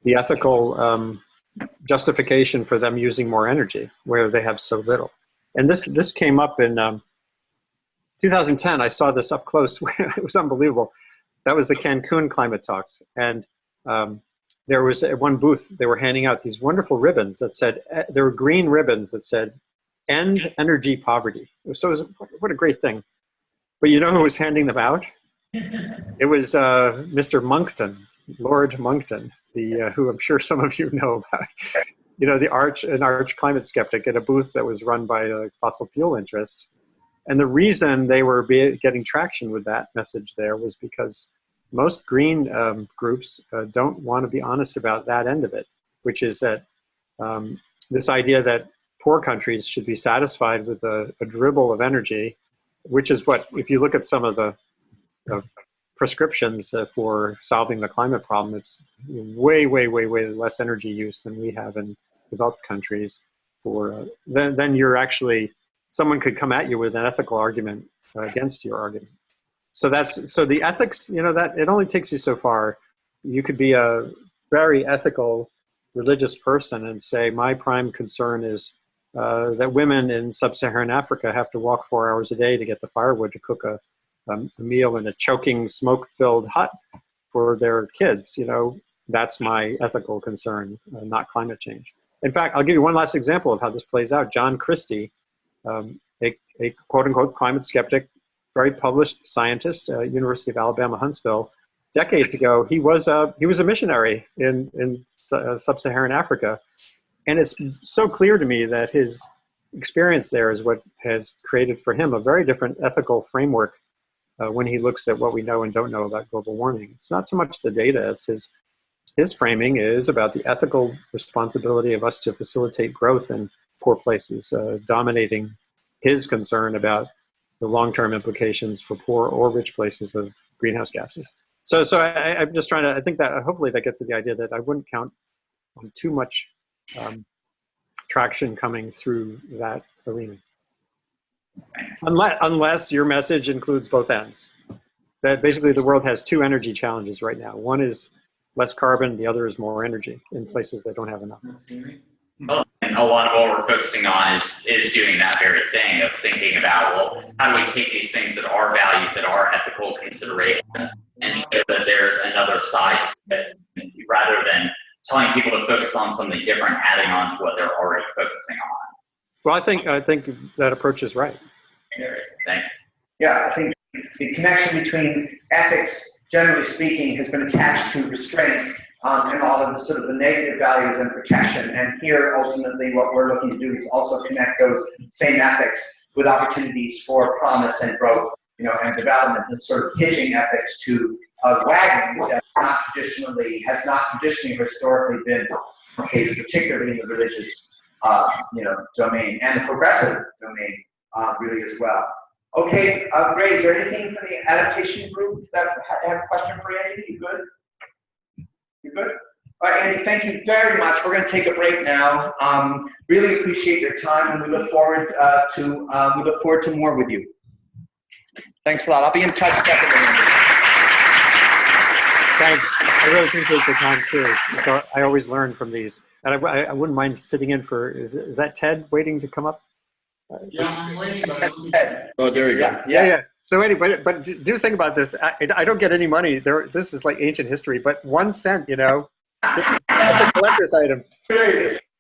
Speaker 2: the ethical justification for them using more energy where they have so little. And this came up in 2010. I saw this up close. It was unbelievable. That was the Cancun climate talks, and there was at one booth, they were handing out these wonderful ribbons that said, there were green ribbons that said, "End energy poverty." So it was, what a great thing. But you know who was handing them out? It was Mr. Monkton, Lord Monkton, who I'm sure some of you know about. An arch climate skeptic at a booth that was run by fossil fuel interests. And the reason they were getting traction with that message there was because most green groups don't want to be honest about that end of it, which is that this idea that poor countries should be satisfied with a dribble of energy, which is what, if you look at some of the prescriptions for solving the climate problem, it's way, way, way, way less energy use than we have in developed countries. Then you're actually, someone could come at you with an ethical argument against your argument. So the ethics, that it only takes you so far. You could be a very ethical religious person and say, my prime concern is that women in sub-Saharan Africa have to walk 4 hours a day to get the firewood to cook a meal in a choking, smoke-filled hut for their kids. That's my ethical concern, not climate change. In fact, I'll give you one last example of how this plays out. John Christie, a quote-unquote climate skeptic, very published scientist, University of Alabama, Huntsville. Decades ago, he was a missionary in sub-Saharan Africa, and it's so clear to me that his experience there is what has created for him a very different ethical framework when he looks at what we know and don't know about global warming. It's not so much the data; it's his framing is about the ethical responsibility of us to facilitate growth in poor places, dominating his concern about the long-term implications for poor or rich places of greenhouse gases. So I'm just trying to, I think that hopefully that gets to the idea that I wouldn't count on too much traction coming through that arena. Unless your message includes both ends. That basically the world has two energy challenges right now. One is less carbon, the other is more energy in places that don't have enough.
Speaker 6: Well, and a lot of what we're focusing on is doing that very thing of thinking about, well, how do we take these things that are values, that are ethical considerations, and show that there's another side to it, rather than telling people to focus on something different, adding on to what they're already focusing on.
Speaker 2: Well, I think that approach is right.
Speaker 6: Thanks.
Speaker 1: Yeah, I think the connection between ethics, generally speaking, has been attached to restraint and all of the sort of the negative values and protection. And here, ultimately, what we're looking to do is also connect those same ethics with opportunities for promise and growth, and development, and sort of hitching ethics to a wagon that has not traditionally or historically been the case, particularly in the religious, domain and the progressive domain, really as well. Okay, great. Is there anything from the adaptation group that have a question for Andy? You good? You good? All right, Andy, thank you very much. We're going to take a break now. Really appreciate your time, and we look forward to more with you. Thanks a lot. I'll be in touch separately.
Speaker 2: Thanks. I really appreciate the time too. I always learn from these, and I wouldn't mind sitting in for. Is that Ted waiting to come up?
Speaker 3: Yeah, I'm waiting. Oh, there you go.
Speaker 2: Yeah. So anyway, but do think about this. I don't get any money. This is like ancient history, but 1 cent, that's a collector's item.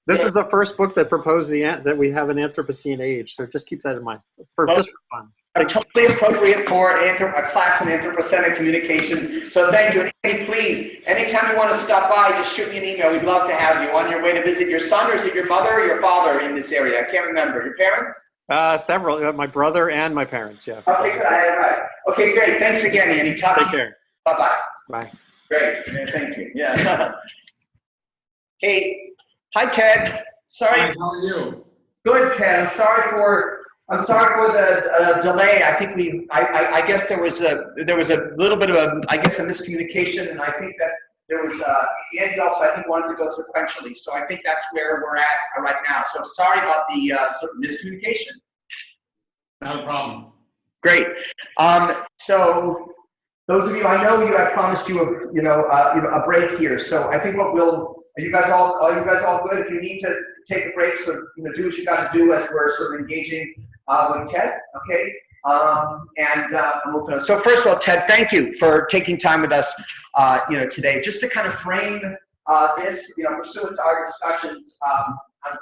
Speaker 2: This is the first book that proposed that we have an Anthropocene age. So just keep that in mind just for fun.
Speaker 1: Totally appropriate for a class in Anthropocenic communication. So thank you. And please, anytime you want to stop by, just shoot me an email. We'd love to have you on your way to visit your son, or is it your mother or your father in this area? I can't remember. Your parents?
Speaker 2: Several. My brother and my parents, yeah.
Speaker 1: Okay, good. Right. Okay, great. Thanks again, Andy.
Speaker 2: Take care.
Speaker 1: Bye-bye.
Speaker 2: Bye.
Speaker 1: Great. Yeah, thank you. Yeah. Hey. Hi, Ted. Sorry.
Speaker 3: Hi, how are you?
Speaker 1: Good, Ted. I'm sorry for the delay. I think I guess there was a little bit of a miscommunication, and I think that there was Andy also I think wanted to go sequentially. So I think that's where we're at right now. So sorry about the sort of miscommunication.
Speaker 3: Not a problem.
Speaker 1: Great. So those of you, I know I promised you a break here. So I think are you guys all good? If you need to take a break, so do what you got to do as we're sort of engaging with Ted, okay? So first of all, Ted, thank you for taking time with us, today. Just to kind of frame this, pursuant to our discussions on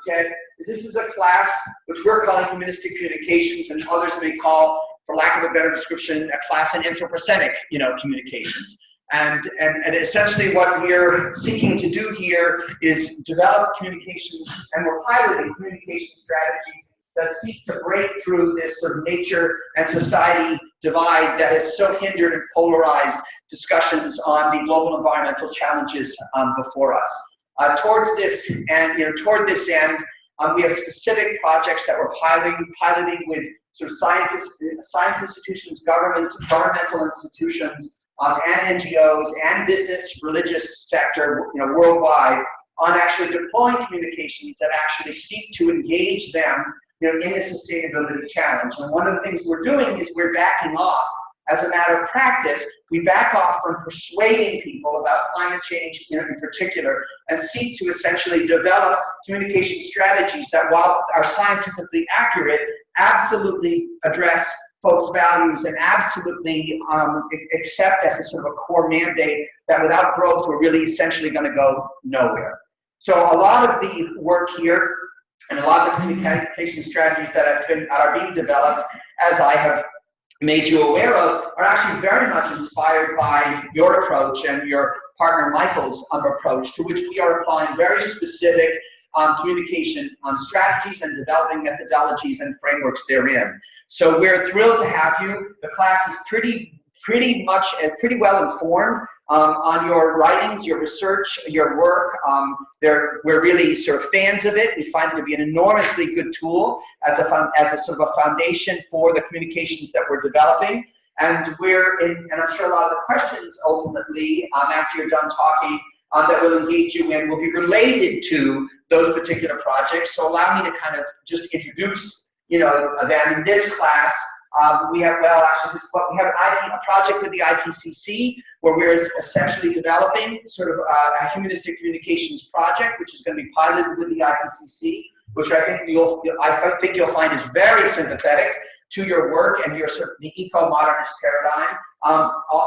Speaker 1: Ted, this is a class which we're calling Humanistic Communications, and others may call, for lack of a better description, a class in Anthropocenic, communications. And essentially what we're seeking to do here is develop communications, and we're piloting communication strategies that seek to break through this sort of nature and society divide that has so hindered and polarized discussions on the global environmental challenges before us. Towards this end, we have specific projects that we're piloting with sort of science institutions, governmental institutions, and NGOs and business, religious sector, worldwide, on actually deploying communications that actually seek to engage them, in a sustainability challenge. And one of the things we're doing is we're backing off. As a matter of practice, we back off from persuading people about climate change, in particular, and seek to essentially develop communication strategies that, while are scientifically accurate, absolutely address folks' values and absolutely accept as a sort of a core mandate that without growth, we're really essentially going to go nowhere. So a lot of the work here and a lot of the communication strategies that are being developed, as I have made you aware of, are actually very much inspired by your approach and your partner Michael's approach, to which we are applying very specific communication strategies and developing methodologies and frameworks therein. So we're thrilled to have you. The class is pretty well informed on your writings, your research, your work. We're really sort of fans of it. We find it to be an enormously good tool as a sort of a foundation for the communications that we're developing. And and I'm sure a lot of the questions ultimately, after you're done talking, that we'll engage you in will be related to those particular projects. So allow me to kind of just introduce, them in this class. We have a project with the IPCC where we're essentially developing sort of a humanistic communications project, which is going to be piloted with the IPCC, which I think you'll find is very sympathetic to your work and your sort of the eco-modernist paradigm,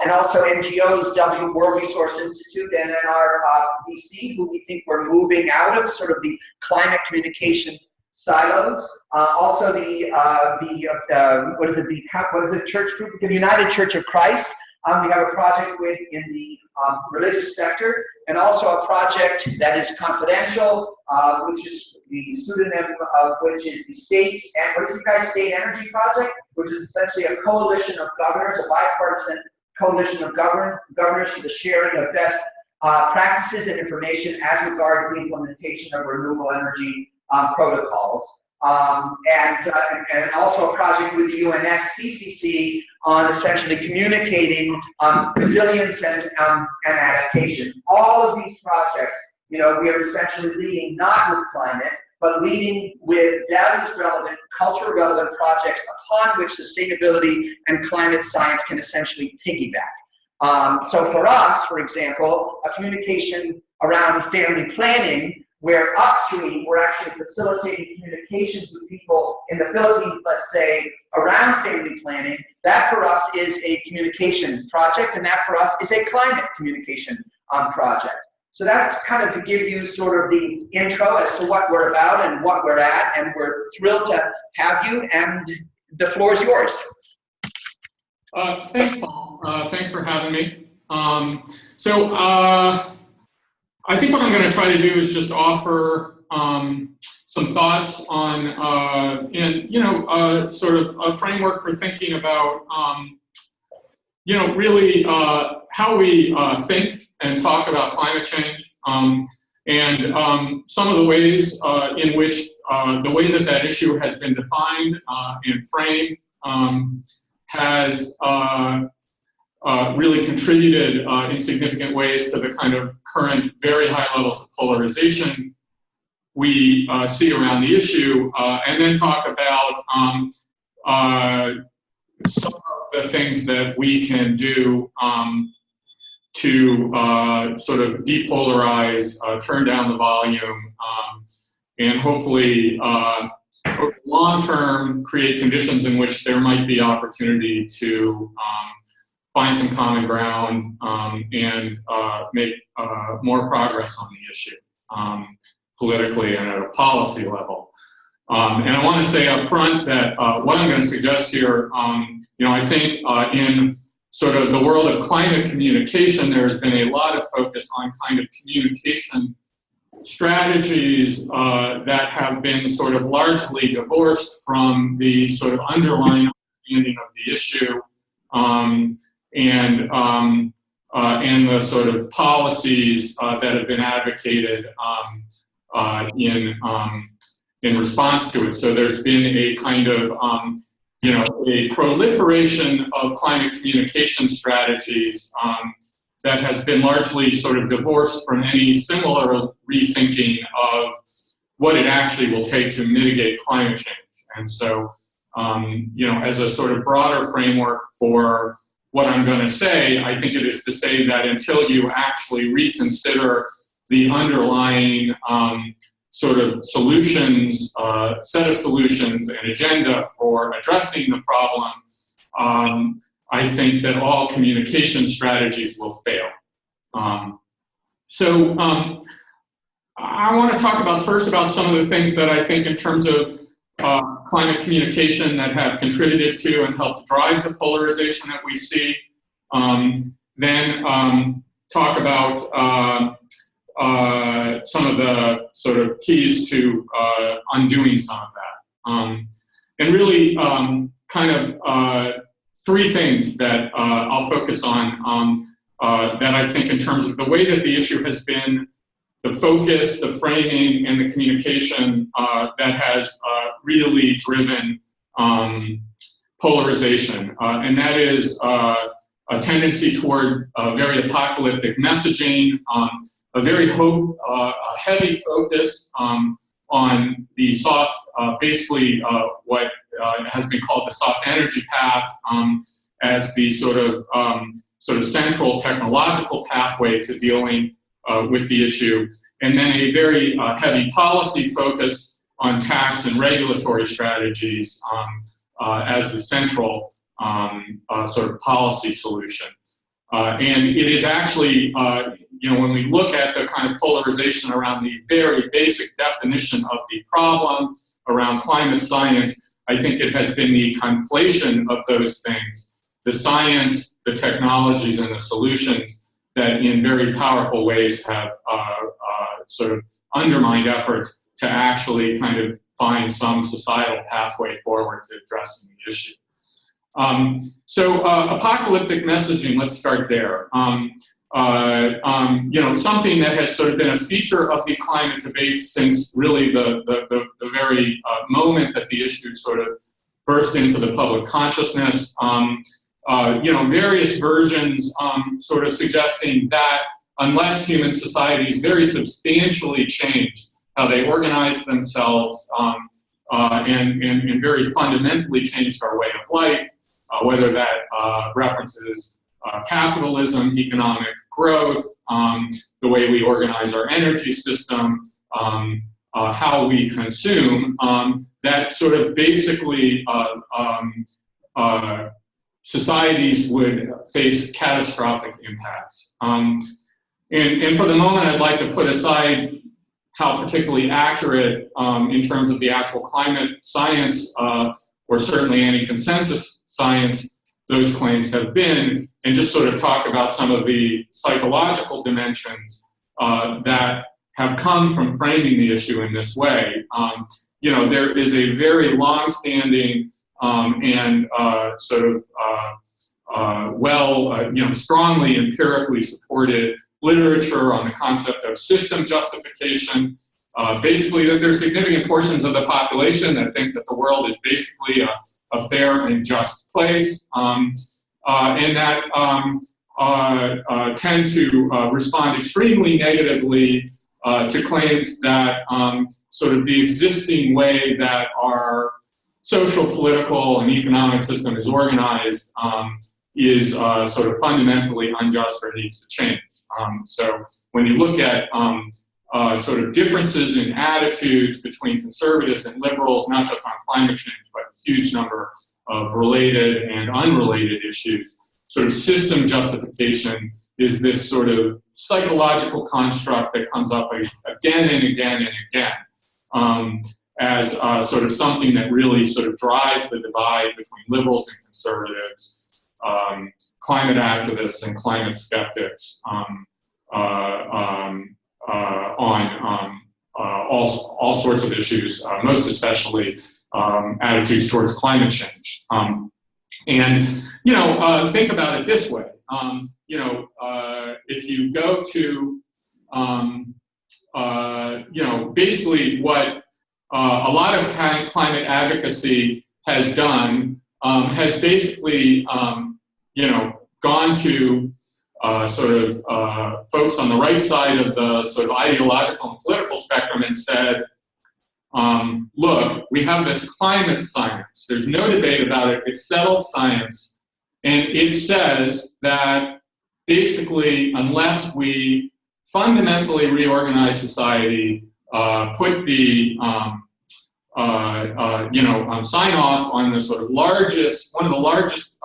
Speaker 1: and also NGOs, World Resource Institute, and NRDC, who we think we're moving out of sort of the climate communication silos. Also the church group, the United Church of Christ, we have a project with in the religious sector, and also a project that is confidential, which is the pseudonym of which is the State Energy Project, which is essentially a coalition of governors, a bipartisan coalition of governors for the sharing of best practices and information as regards the implementation of renewable energy protocols. And also a project with the UNFCCC on essentially communicating resilience and adaptation. All of these projects, we are essentially leading not with climate, but leading with values-relevant, culture-relevant projects upon which sustainability and climate science can essentially piggyback. So for us, for example, a communication around family planning, where upstream we're actually facilitating communications with people in the Philippines, let's say, around family planning, that for us is a communication project, and that for us is a climate communication project. So that's kind of to give you sort of the intro as to what we're about and what we're at, and we're thrilled to have you, and the floor is yours.
Speaker 3: Thanks, Paul. Thanks for having me. I think what I'm going to try to do is just offer some thoughts on, sort of a framework for thinking about, really how we think and talk about climate change, and some of the ways in which the way that issue has been defined and framed has really contributed in significant ways to the kind of current very high levels of polarization we see around the issue, and then talk about some of the things that we can do to sort of depolarize, turn down the volume, and hopefully over the long term create conditions in which there might be opportunity to find some common ground and make more progress on the issue politically and at a policy level. And I want to say up front that what I'm going to suggest here, I think in sort of the world of climate communication, there's been a lot of focus on kind of communication strategies that have been sort of largely divorced from the sort of underlying understanding of the issue and the sort of policies that have been advocated in response to it. So there's been a kind of a proliferation of climate communication strategies that has been largely sort of divorced from any similar rethinking of what it actually will take to mitigate climate change. And so, as a sort of broader framework for what I'm going to say, I think it is to say that until you actually reconsider the underlying sort of solutions, set of solutions and agenda for addressing the problem, I think that all communication strategies will fail. I want to talk first about some of the things that I think in terms of climate communication that have contributed to and helped drive the polarization that we see. Then talk about some of the sort of keys to undoing some of that. And really kind of three things that I'll focus on that I think in terms of the way that the issue has been, the focus, the framing, and the communication that has really driven polarization. And that is a tendency toward very apocalyptic messaging, a very heavy focus on the soft, basically what has been called the soft energy path as the sort of central technological pathway to dealing with the issue, and then a very heavy policy focus on tax and regulatory strategies as the central sort of policy solution. And it is actually, when we look at the kind of polarization around the very basic definition of the problem around climate science, I think it has been the conflation of those things, the science the technologies and the solutions that in very powerful ways have sort of undermined efforts to actually kind of find some societal pathway forward to addressing the issue. So apocalyptic messaging, let's start there. You know, something that has sort of been a feature of the climate debate since really the very moment that the issue sort of burst into the public consciousness. You know, various versions sort of suggesting that unless human societies very substantially change how they organize themselves and very fundamentally changed our way of life, whether that references capitalism, economic growth, the way we organize our energy system, how we consume, that sort of basically societies would face catastrophic impacts. And for the moment, I'd like to put aside how particularly accurate in terms of the actual climate science, or certainly any consensus science, those claims have been, and just sort of talk about some of the psychological dimensions that have come from framing the issue in this way. You know, there is a very long-standing and sort of you know, strongly empirically supported literature on the concept of system justification. Basically, that there's significant portions of the population that think that the world is basically a fair and just place, and that tend to respond extremely negatively to claims that sort of the existing way that our social, political, and economic system is organized is sort of fundamentally unjust or needs to change. So when you look at sort of differences in attitudes between conservatives and liberals, not just on climate change, but a huge number of related and unrelated issues, sort of system justification is this sort of psychological construct that comes up again and again and again as sort of something that really sort of drives the divide between liberals and conservatives, climate activists and climate skeptics on all sorts of issues, most especially attitudes towards climate change. And, you know, think about it this way. You know, if you go to, you know, basically what a lot of climate advocacy has done has basically, you know, gone to sort of folks on the right side of the sort of ideological and political spectrum and said, look, we have this climate science. There's no debate about it. It's settled science. And it says that basically, unless we fundamentally reorganize society, put the, you know, sign off on the sort of largest, one of the largest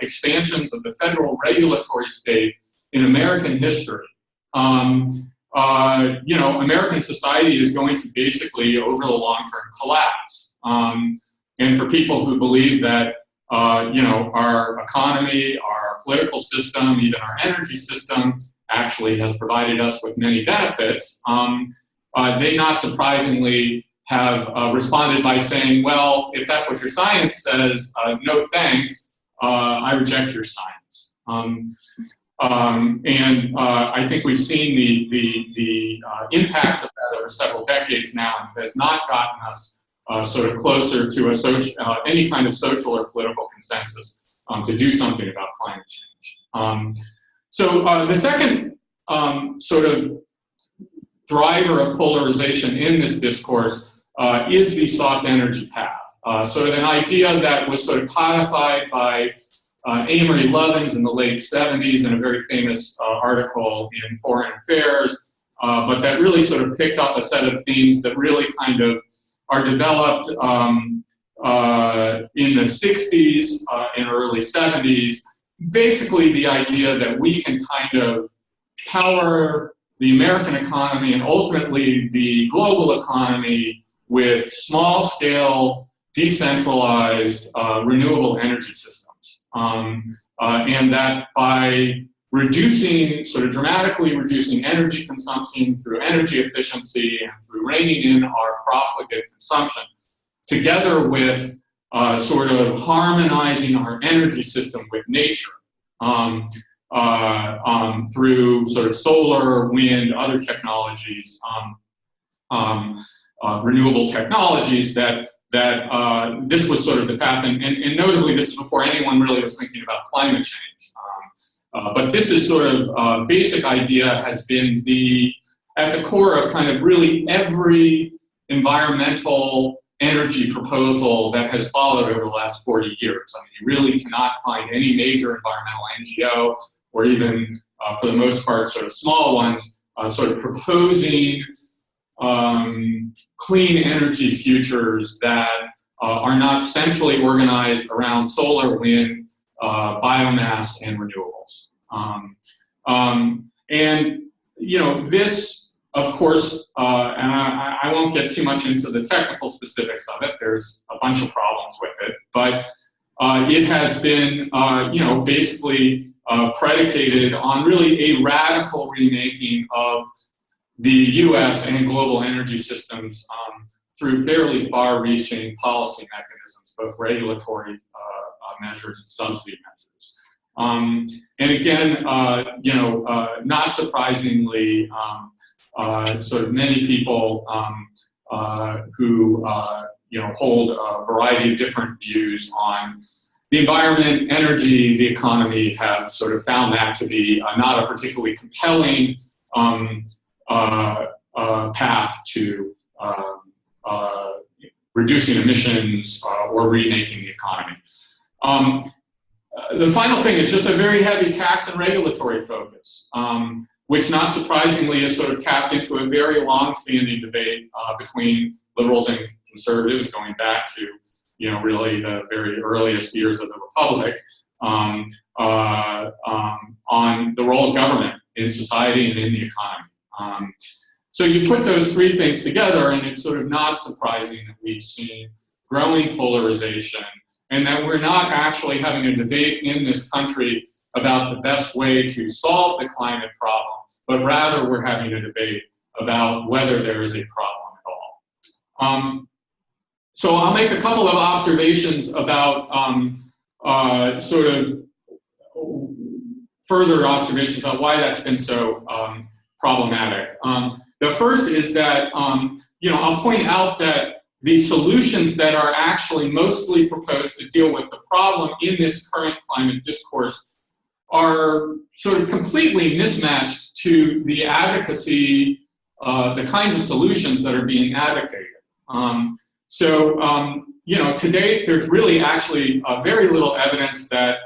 Speaker 3: expansions of the federal regulatory state in American history, you know, American society is going to basically, over the long term, collapse. And for people who believe that, you know, our economy, our political system, even our energy system actually has provided us with many benefits, they not surprisingly have responded by saying, well, if that's what your science says, no thanks, I reject your science. And I think we've seen the impacts of that over several decades now, and it has not gotten us sort of closer to a any kind of social or political consensus to do something about climate change. So the second sort of driver of polarization in this discourse is the soft energy path. Sort of an idea that was sort of codified by Amory Lovins in the late 70s in a very famous article in Foreign Affairs, but that really sort of picked up a set of themes that really kind of are developed in the 60s and early 70s. Basically the idea that we can kind of power the American economy and ultimately the global economy with small-scale, decentralized, renewable energy systems. and that by reducing, sort of dramatically reducing energy consumption through energy efficiency and through reining in our profligate consumption, together with sort of harmonizing our energy system with nature through sort of solar, wind, other technologies, renewable technologies, that this was sort of the path, and notably this is before anyone really was thinking about climate change. But this is sort of basic idea has been at the core of kind of really every environmental energy proposal that has followed over the last 40 years. I mean, you really cannot find any major environmental NGO, or even, for the most part, sort of small ones, sort of proposing clean energy futures that are not centrally organized around solar, wind, biomass, and renewables. And, you know, this, of course, and I won't get too much into the technical specifics of it. There's a bunch of problems with it, but it has been, you know, basically predicated on really a radical remaking of the U.S. and global energy systems through fairly far-reaching policy mechanisms, both regulatory measures and subsidy measures. And again, you know, not surprisingly, sort of many people who you know, hold a variety of different views on the environment, energy, the economy, have sort of found that to be not a particularly compelling path to reducing emissions or remaking the economy. The final thing is just a very heavy tax and regulatory focus, which not surprisingly is sort of tapped into a very long-standing debate between liberals and conservatives going back to, you know, really the very earliest years of the Republic, on the role of government in society and in the economy. So you put those three things together, and it's sort of not surprising that we've seen growing polarization, and that we're not actually having a debate in this country about the best way to solve the climate problem, but rather we're having a debate about whether there is a problem at all. So I'll make a couple of observations about sort of further observations about why that's been so problematic. The first is that, you know, I'll point out that the solutions that are actually mostly proposed to deal with the problem in this current climate discourse are sort of completely mismatched to the advocacy, the kinds of solutions that are being advocated. You know, to date, there's really actually very little evidence that,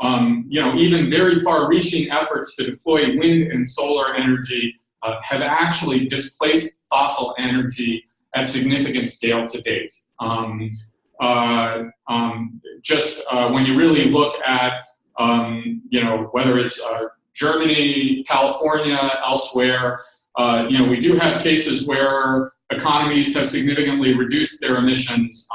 Speaker 3: you know, even very far-reaching efforts to deploy wind and solar energy have actually displaced fossil energy at significant scale to date. When you really look at, you know, whether it's Germany, California, elsewhere, you know, we do have cases where economies have significantly reduced their emissions,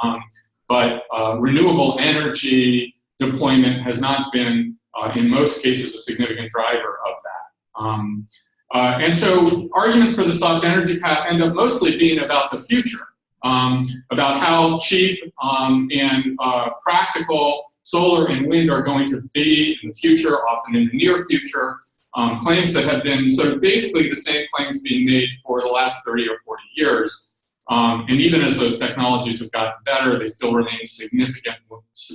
Speaker 3: but renewable energy deployment has not been, in most cases, a significant driver of that. And so arguments for the soft energy path end up mostly being about the future, about how cheap and practical solar and wind are going to be in the future, often in the near future, claims that have been sort of basically the same claims being made for the last 30 or 40 years. And even as those technologies have gotten better, they still remain significant,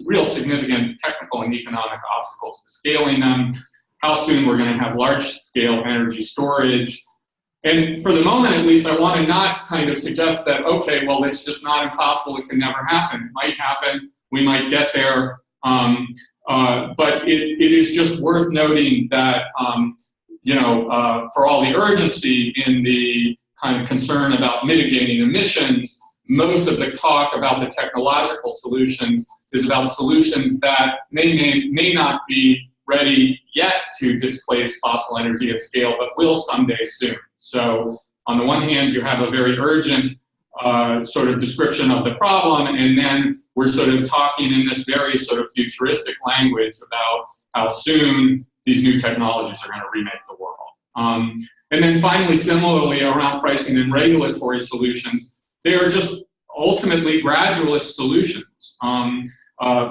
Speaker 3: real significant technical and economic obstacles to scaling them. How soon we're going to have large-scale energy storage. And for the moment, at least, I want to not kind of suggest that, okay, well, it's just not impossible, it can never happen. It might happen, we might get there, but it is just worth noting that, you know, for all the urgency in the kind of concern about mitigating emissions, most of the talk about the technological solutions is about solutions that may not be ready yet to displace fossil energy at scale, but will someday soon. So on the one hand, you have a very urgent sort of description of the problem, and then we're sort of talking in this very sort of futuristic language about how soon these new technologies are going to remake the world. And then finally, similarly, around pricing and regulatory solutions, they are just ultimately gradualist solutions.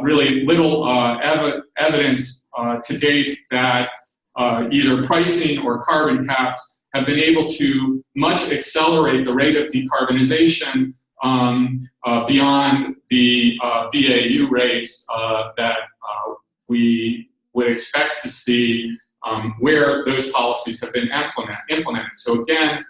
Speaker 3: Really little evidence to date that either pricing or carbon caps have been able to much accelerate the rate of decarbonization beyond the BAU rates that we would expect to see where those policies have been implemented. So again,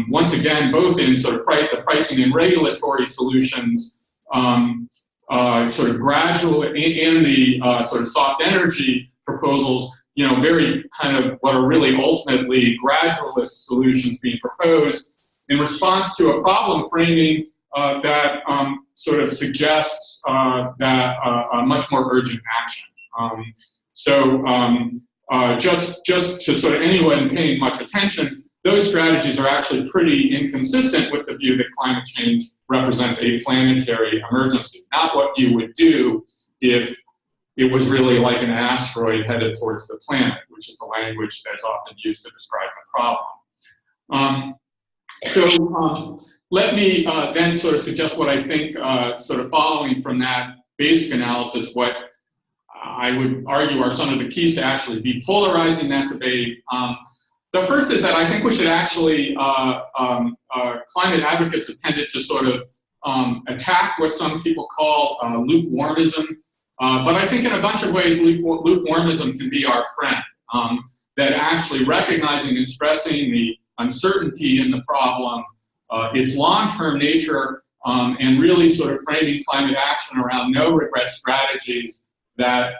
Speaker 3: once again, both in sort of the pricing and regulatory solutions, sort of gradual, and the sort of soft energy proposals, you know, very kind of what are really ultimately gradualist solutions being proposed in response to a problem framing that sort of suggests that a much more urgent action. Just to sort of anyone paying much attention, those strategies are actually pretty inconsistent with the view that climate change represents a planetary emergency, not what you would do if it was really like an asteroid headed towards the planet, which is the language that's often used to describe the problem. Let me then sort of suggest what I think, sort of following from that basic analysis, what I would argue are some of the keys to actually depolarizing that debate. The first is that I think we should actually, climate advocates have tended to sort of attack what some people call lukewarmism. But I think in a bunch of ways, lukewarmism can be our friend. That actually recognizing and stressing the uncertainty in the problem, its long-term nature, and really sort of framing climate action around no-regret strategies that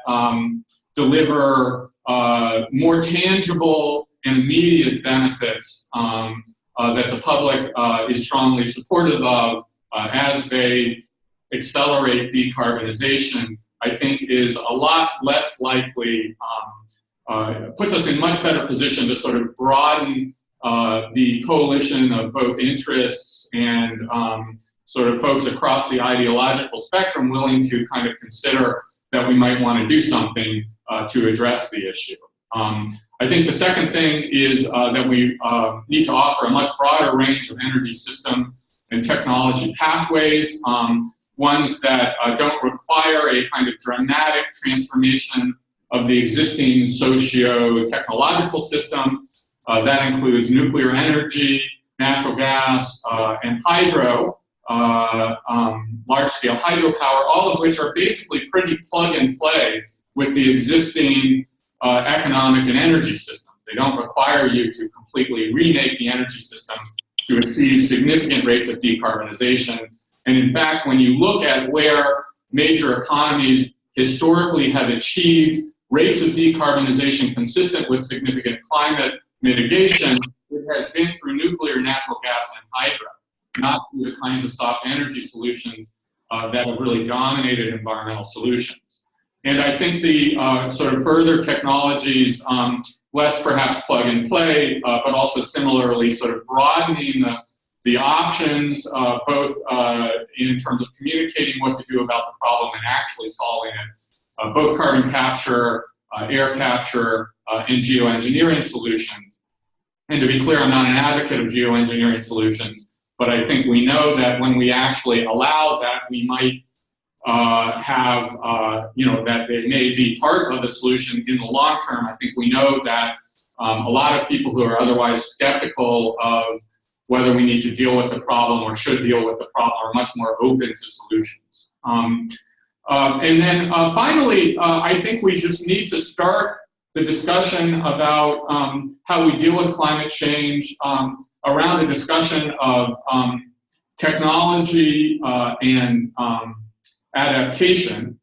Speaker 3: deliver more tangible and immediate benefits that the public is strongly supportive of as they accelerate decarbonization, I think is a lot less likely, puts us in much better position to sort of broaden the coalition of both interests and sort of folks across the ideological spectrum willing to kind of consider that we might want to do something to address the issue. I think the second thing is that we need to offer a much broader range of energy system and technology pathways, ones that don't require a kind of dramatic transformation of the existing socio-technological system. That includes nuclear energy, natural gas, and hydro, large-scale hydropower, all of which are basically pretty plug-and-play with the existing economic and energy system. They don't require you to completely remake the energy system to achieve significant rates of decarbonization. And in fact, when you look at where major economies historically have achieved rates of decarbonization consistent with significant climate mitigation, it has been through nuclear, natural gas, and hydro, not through the kinds of soft energy solutions that have really dominated environmental solutions. And I think the sort of further technologies, less perhaps plug and play, but also similarly sort of broadening the options, both in terms of communicating what to do about the problem and actually solving it, both carbon capture, air capture, and geoengineering solutions. And to be clear, I'm not an advocate of geoengineering solutions, but I think we know that when we actually allow that, we might have, that they may be part of the solution in the long term. I think we know that a lot of people who are otherwise skeptical of whether we need to deal with the problem or should deal with the problem are much more open to solutions. And then finally, I think we just need to start the discussion about how we deal with climate change around the discussion of technology and adaptation,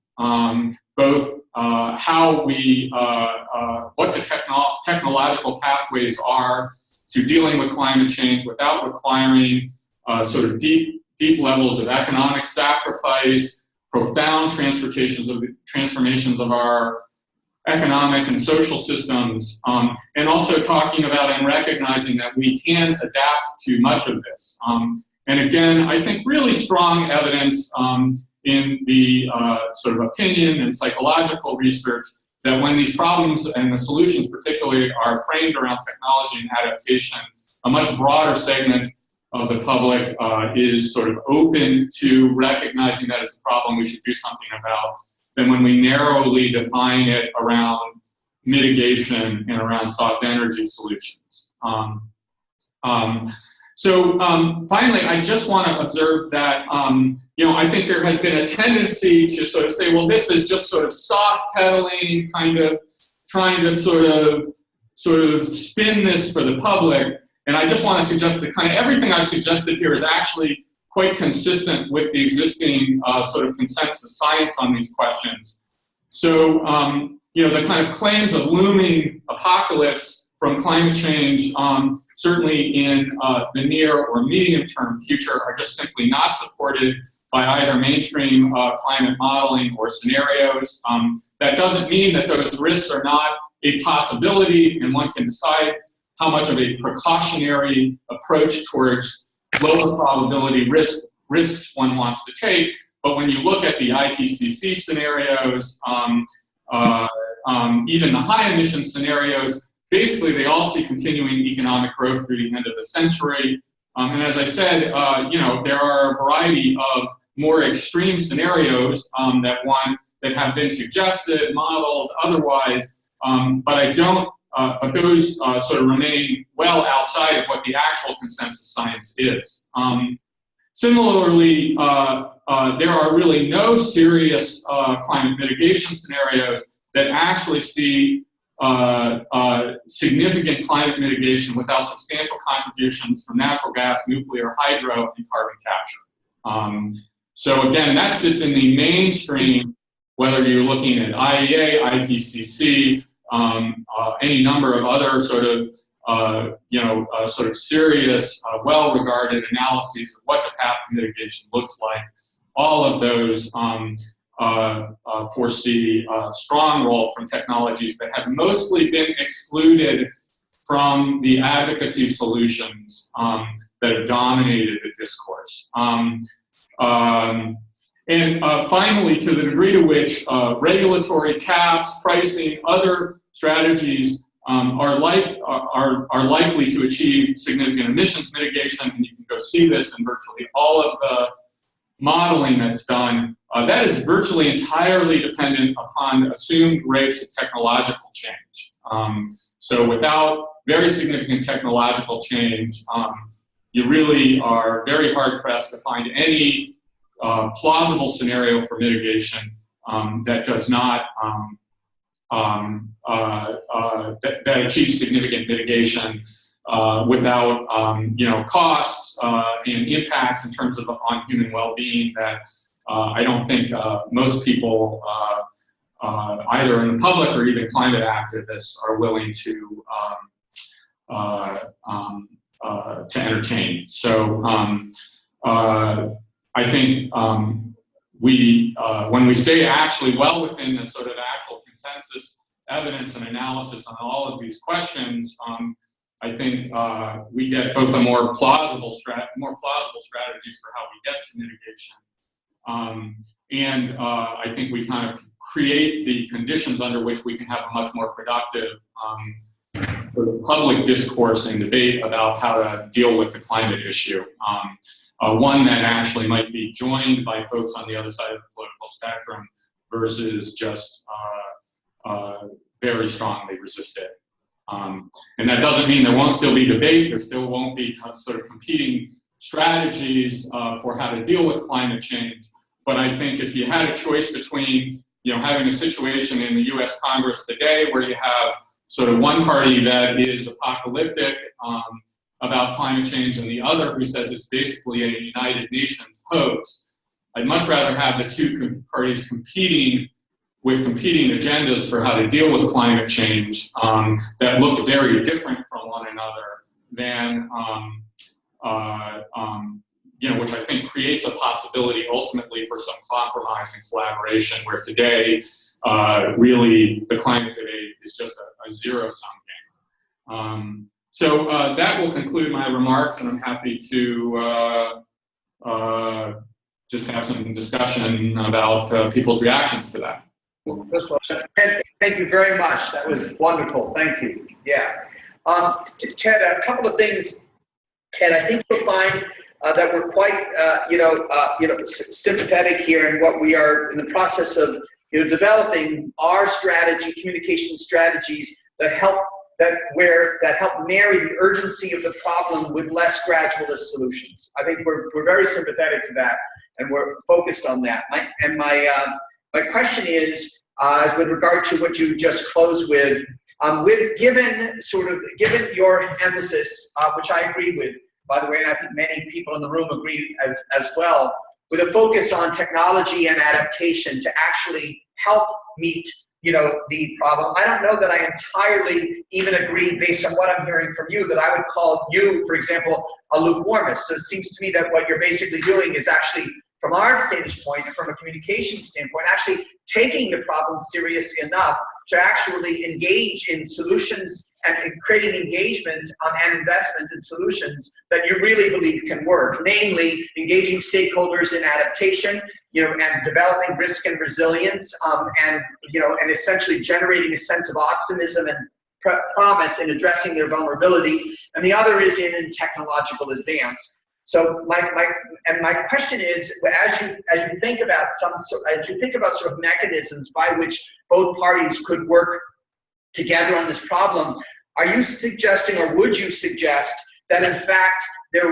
Speaker 3: both how we, what the technological pathways are to dealing with climate change without requiring sort of deep levels of economic sacrifice, profound transformations of our economic and social systems, and also talking about and recognizing that we can adapt to much of this. And again, I think really strong evidence in the sort of opinion and psychological research that when these problems and the solutions particularly are framed around technology and adaptation, a much broader segment of the public is sort of open to recognizing that as a problem we should do something about than when we narrowly define it around mitigation and around soft energy solutions. Finally, I just want to observe that, I think there has been a tendency to sort of say, well, this is just sort of soft pedaling, kind of trying to sort of spin this for the public. And I just want to suggest that kind of everything I've suggested here is actually quite consistent with the existing sort of consensus science on these questions. So, the kind of claims of looming apocalypse from climate change, certainly in the near or medium-term future, are just simply not supported by either mainstream climate modeling or scenarios. That doesn't mean that those risks are not a possibility, and one can decide how much of a precautionary approach towards lower probability risks one wants to take. But when you look at the IPCC scenarios, even the high emission scenarios, basically they all see continuing economic growth through the end of the century. And as I said, there are a variety of more extreme scenarios that have been suggested, modeled, otherwise, but those sort of remain well outside of what the actual consensus science is. Similarly, there are really no serious climate mitigation scenarios that actually see significant climate mitigation without substantial contributions from natural gas, nuclear, hydro, and carbon capture. So again, that sits in the mainstream, whether you're looking at IEA, IPCC, any number of other sort of serious, well-regarded analyses of what the path to mitigation looks like. All of those foresee a strong role from technologies that have mostly been excluded from the advocacy solutions that have dominated the discourse. Finally, to the degree to which regulatory caps, pricing, other strategies are likely to achieve significant emissions mitigation, and you can go see this in virtually all of the modeling that's done, that is virtually entirely dependent upon assumed rates of technological change. So without very significant technological change, you really are very hard-pressed to find any plausible scenario for mitigation that does not that achieves significant mitigation without costs and impacts in terms of on human well-being that I don't think most people either in the public or even climate activists are willing to entertain. So I think when we stay actually well within the sort of actual consensus evidence and analysis on all of these questions, I think we get both a more plausible strategies for how we get to mitigation, and I think we kind of create the conditions under which we can have a much more productive public discourse and debate about how to deal with the climate issue. One that actually might be joined by folks on the other side of the political spectrum versus just very strongly resisted. And that doesn't mean there won't still be debate, there still won't be sort of competing strategies for how to deal with climate change. But I think if you had a choice between having a situation in the US Congress today where you have sort of one party that is apocalyptic about climate change and the other who says it's basically a United Nations hoax, I'd much rather have the two parties competing with competing agendas for how to deal with climate change that look very different from one another than, which I think creates a possibility ultimately for some compromise and collaboration where today, really the climate debate is just a zero-sum game. So that will conclude my remarks, and I'm happy to just have some discussion about people's reactions to that.
Speaker 1: Well, first of all, Ted, thank you very much. That was wonderful. Thank you. Yeah. Ted, a couple of things. Ted, I think you'll find that we're quite, sympathetic here in what we are in the process of, developing our strategy, communication strategies that help marry the urgency of the problem with less gradualist solutions. I think we're very sympathetic to that, and we're focused on that. My question is, as with regard to what you just closed with given your emphasis, which I agree with, by the way, and I think many people in the room agree as well, with a focus on technology and adaptation to actually help meet the problem. I don't know that I entirely even agree, based on what I'm hearing from you, that I would call you, for example, a lukewarmist. So it seems to me that what you're basically doing is actually, from our standpoint, from a communication standpoint, actually taking the problem serious enough to actually engage in solutions and creating engagement and investment in solutions that you really believe can work, namely engaging stakeholders in adaptation, and developing risk and resilience, and essentially generating a sense of optimism and promise in addressing their vulnerability. And the other is in technological advance. So my question is, as you think about sort of mechanisms by which both parties could work together on this problem, are you suggesting, or would you suggest, that in fact that it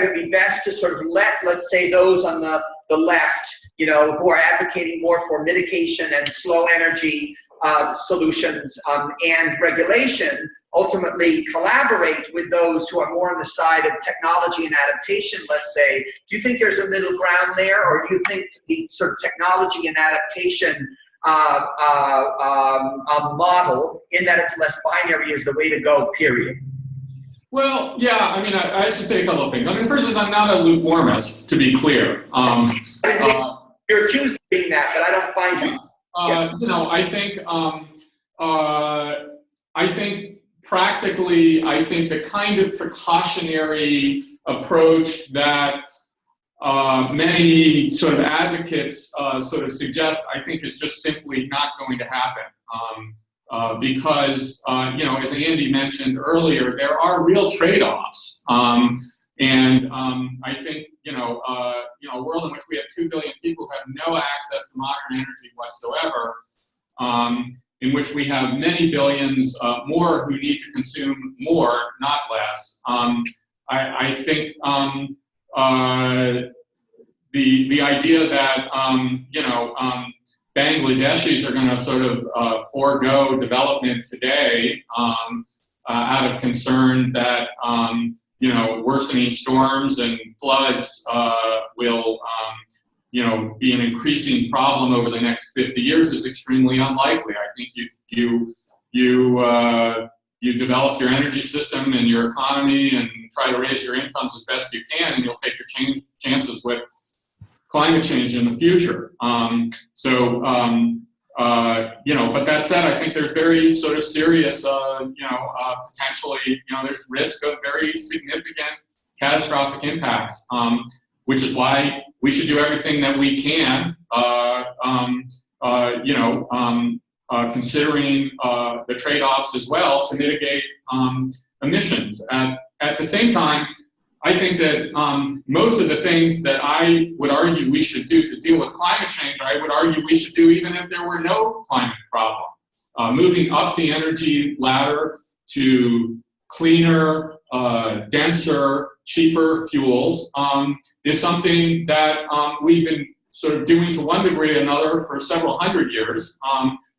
Speaker 1: would be best to sort of let's say those on the left, who are advocating more for mitigation and slow energy solutions and regulation, ultimately collaborate with those who are more on the side of technology and adaptation, let's say? Do you think there's a middle ground there, or do you think the sort of technology and adaptation model, in that it's less binary, is the way to go, period?
Speaker 3: Well, yeah, I mean, I should say a couple of things. I mean, first is I'm not a lukewarmist, to be clear.
Speaker 1: You're accused of being that, but I don't find you.
Speaker 3: I think practically, I think the kind of precautionary approach that many sort of advocates sort of suggest, I think is just simply not going to happen. Because, as Andy mentioned earlier, there are real trade-offs. And I think, a world in which we have 2 billion people who have no access to modern energy whatsoever, in which we have many billions more who need to consume more, not less. I think the idea that Bangladeshis are going to sort of forego development today out of concern that worsening storms and floods will be an increasing problem over the next 50 years is extremely unlikely. I think you develop your energy system and your economy and try to raise your incomes as best you can, and you'll take your chances with climate change in the future. But that said, I think there's very sort of serious, potentially, there's risk of very significant catastrophic impacts, which is why we should do everything that we can, considering the trade-offs as well to mitigate emissions. At the same time, I think that most of the things that I would argue we should do to deal with climate change, I would argue we should do even if there were no climate problem. Moving up the energy ladder to cleaner, denser, cheaper fuels is something that we've been sort of doing to one degree or another for several hundred years.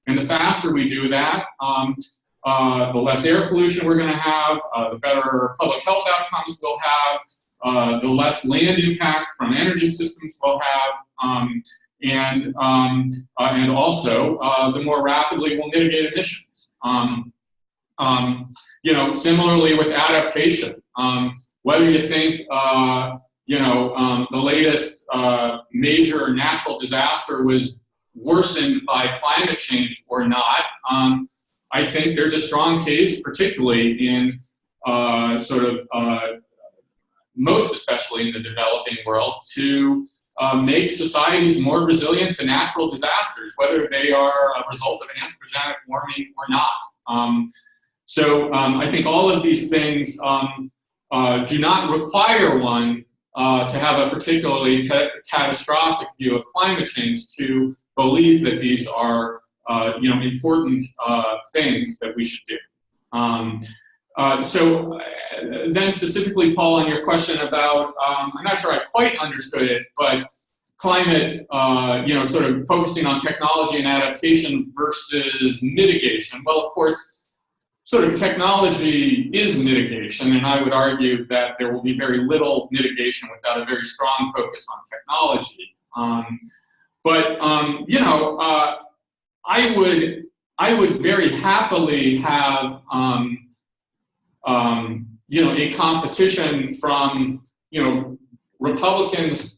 Speaker 3: And the faster we do that, the less air pollution we're going to have, the better public health outcomes we'll have, the less land impact from energy systems we'll have, and also the more rapidly we'll mitigate emissions. Similarly with adaptation, whether you think the latest major natural disaster was worsened by climate change or not, I think there's a strong case, particularly in most especially in the developing world, to make societies more resilient to natural disasters, whether they are a result of anthropogenic warming or not. So I think all of these things do not require one to have a particularly catastrophic view of climate change to believe that these are important things that we should do. So then specifically, Paul, on your question about, I'm not sure I quite understood it, but climate, sort of focusing on technology and adaptation versus mitigation. Well, of course, sort of technology is mitigation, and I would argue that there will be very little mitigation without a very strong focus on technology. I would very happily have a competition from Republicans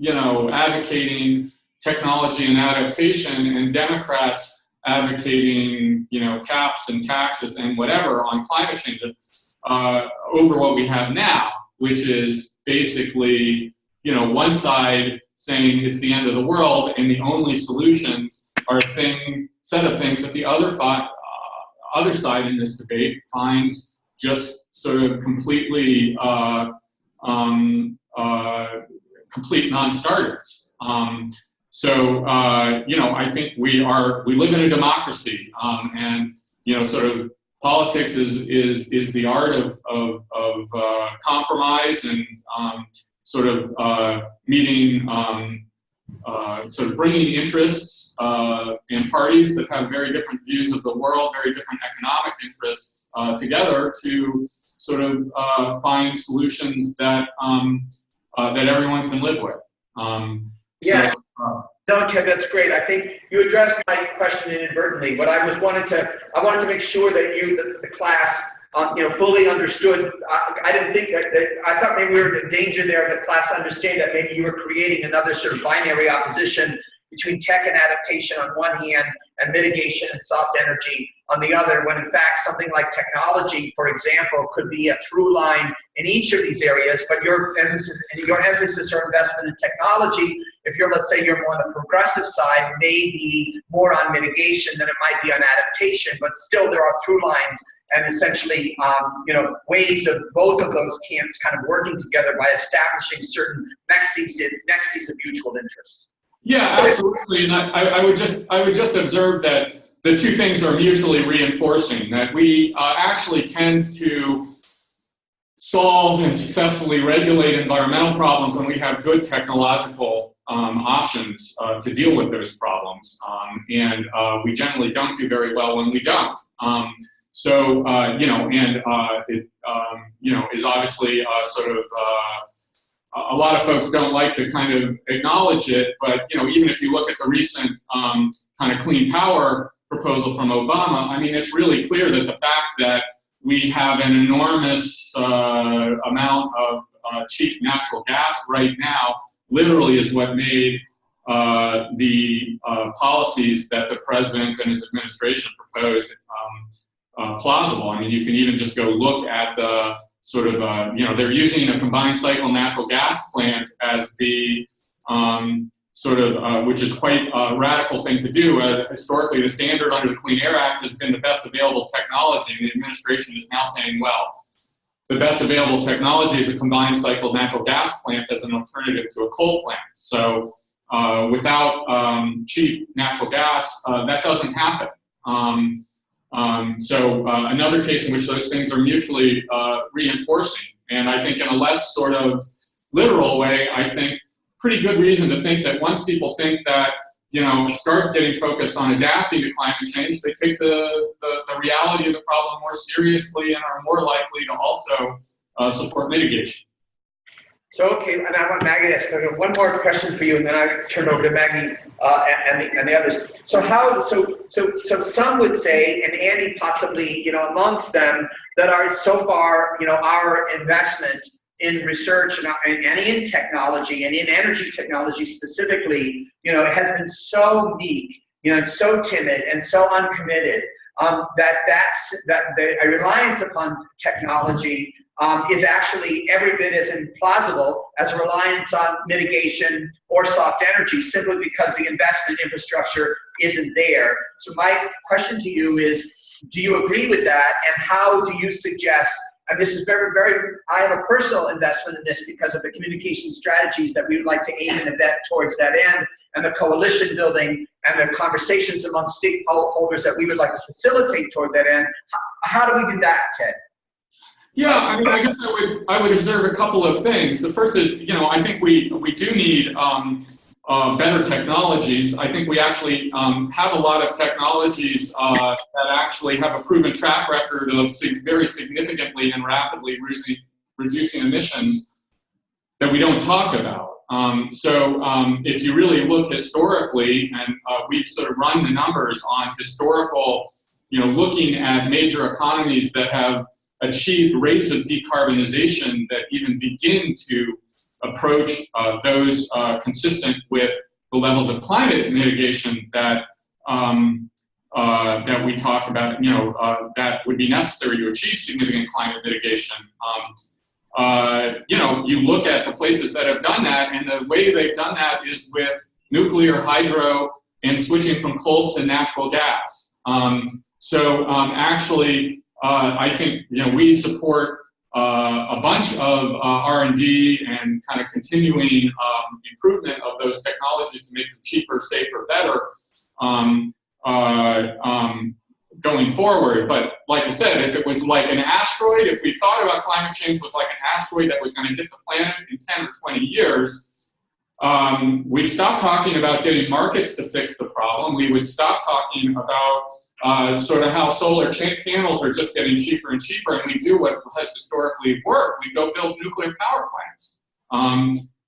Speaker 3: advocating technology and adaptation, and Democrats advocating caps and taxes and whatever on climate change over what we have now, which is basically one side saying it's the end of the world, and the only solutions are a set of things that the other side in this debate finds just sort of completely complete non-starters. I think we live in a democracy, and sort of politics is the art of compromise and sort of meeting, sort of bringing interests in parties that have very different views of the world, very different economic interests together to sort of find solutions that that everyone can live with.
Speaker 1: No, Ted, that's great. I think you addressed my question inadvertently. But I wanted to make sure that the class, fully understood. I didn't think that. I thought maybe we were in danger there of the class understanding that maybe you were creating another sort of binary opposition between tech and adaptation on one hand and mitigation and soft energy on the other, when in fact something like technology, for example, could be a through line in each of these areas, but your emphasis or investment in technology, if you're, let's say, you're more on the progressive side, may be more on mitigation than it might be on adaptation, but still there are through lines and essentially, ways of both of those camps kind of working together by establishing certain nexes of mutual interest.
Speaker 3: Yeah, absolutely. And I would just observe that the two things are mutually reinforcing, that we actually tend to solve and successfully regulate environmental problems when we have good technological options to deal with those problems. And we generally don't do very well when we don't. It is obviously sort of, a lot of folks don't like to kind of acknowledge it, but even if you look at the recent kind of clean power proposal from Obama, I mean, it's really clear that the fact that we have an enormous amount of cheap natural gas right now literally is what made the policies that the president and his administration proposed plausible. I mean, you can even just go look at the sort of, they're using a combined cycle natural gas plant as the which is quite a radical thing to do. Historically, the standard under the Clean Air Act has been the best available technology, and the administration is now saying, well, the best available technology is a combined cycle natural gas plant as an alternative to a coal plant. So without cheap natural gas, that doesn't happen. Another case in which those things are mutually reinforcing, and I think in a less sort of literal way, I think pretty good reason to think that once people think that, start getting focused on adapting to climate change, they take the reality of the problem more seriously and are more likely to also support mitigation.
Speaker 1: So, okay, and I want Maggie to ask one more question for you, and then I turn over to Maggie and the others. So some would say, and Andy possibly, amongst them, that are so far, our investment in research and in technology and in energy technology specifically, it has been so weak, and so timid and so uncommitted. a reliance upon technology is actually every bit as implausible as a reliance on mitigation or soft energy, simply because the investment infrastructure isn't there. So my question to you is, do you agree with that, and how do you suggest, and this is very, very, I have a personal investment in this because of the communication strategies that we would like to aim and vet towards that end, and the coalition building and the conversations among stakeholders that we would like to facilitate toward that end. How do we do that, Ted?
Speaker 3: Yeah, I mean, I guess I would observe a couple of things. The first is, I think we do need better technologies. I think we actually have a lot of technologies that actually have a proven track record of very significantly and rapidly reducing emissions that we don't talk about. If you really look historically, and we've sort of run the numbers on historical, looking at major economies that have achieved rates of decarbonization that even begin to approach those consistent with the levels of climate mitigation that that we talk about, that would be necessary to achieve significant climate mitigation. You look at the places that have done that, and the way they've done that is with nuclear, hydro, and switching from coal to natural gas. Actually, I think we support a bunch of R&D and kind of continuing improvement of those technologies to make them cheaper, safer, better going forward. But like I said, if it was like an asteroid, if we thought about climate change was like an asteroid that was going to hit the planet in 10 or 20 years, we'd stop talking about getting markets to fix the problem. We would stop talking about sort of how solar panels are just getting cheaper and cheaper, and we do what has historically worked. We go build nuclear power plants,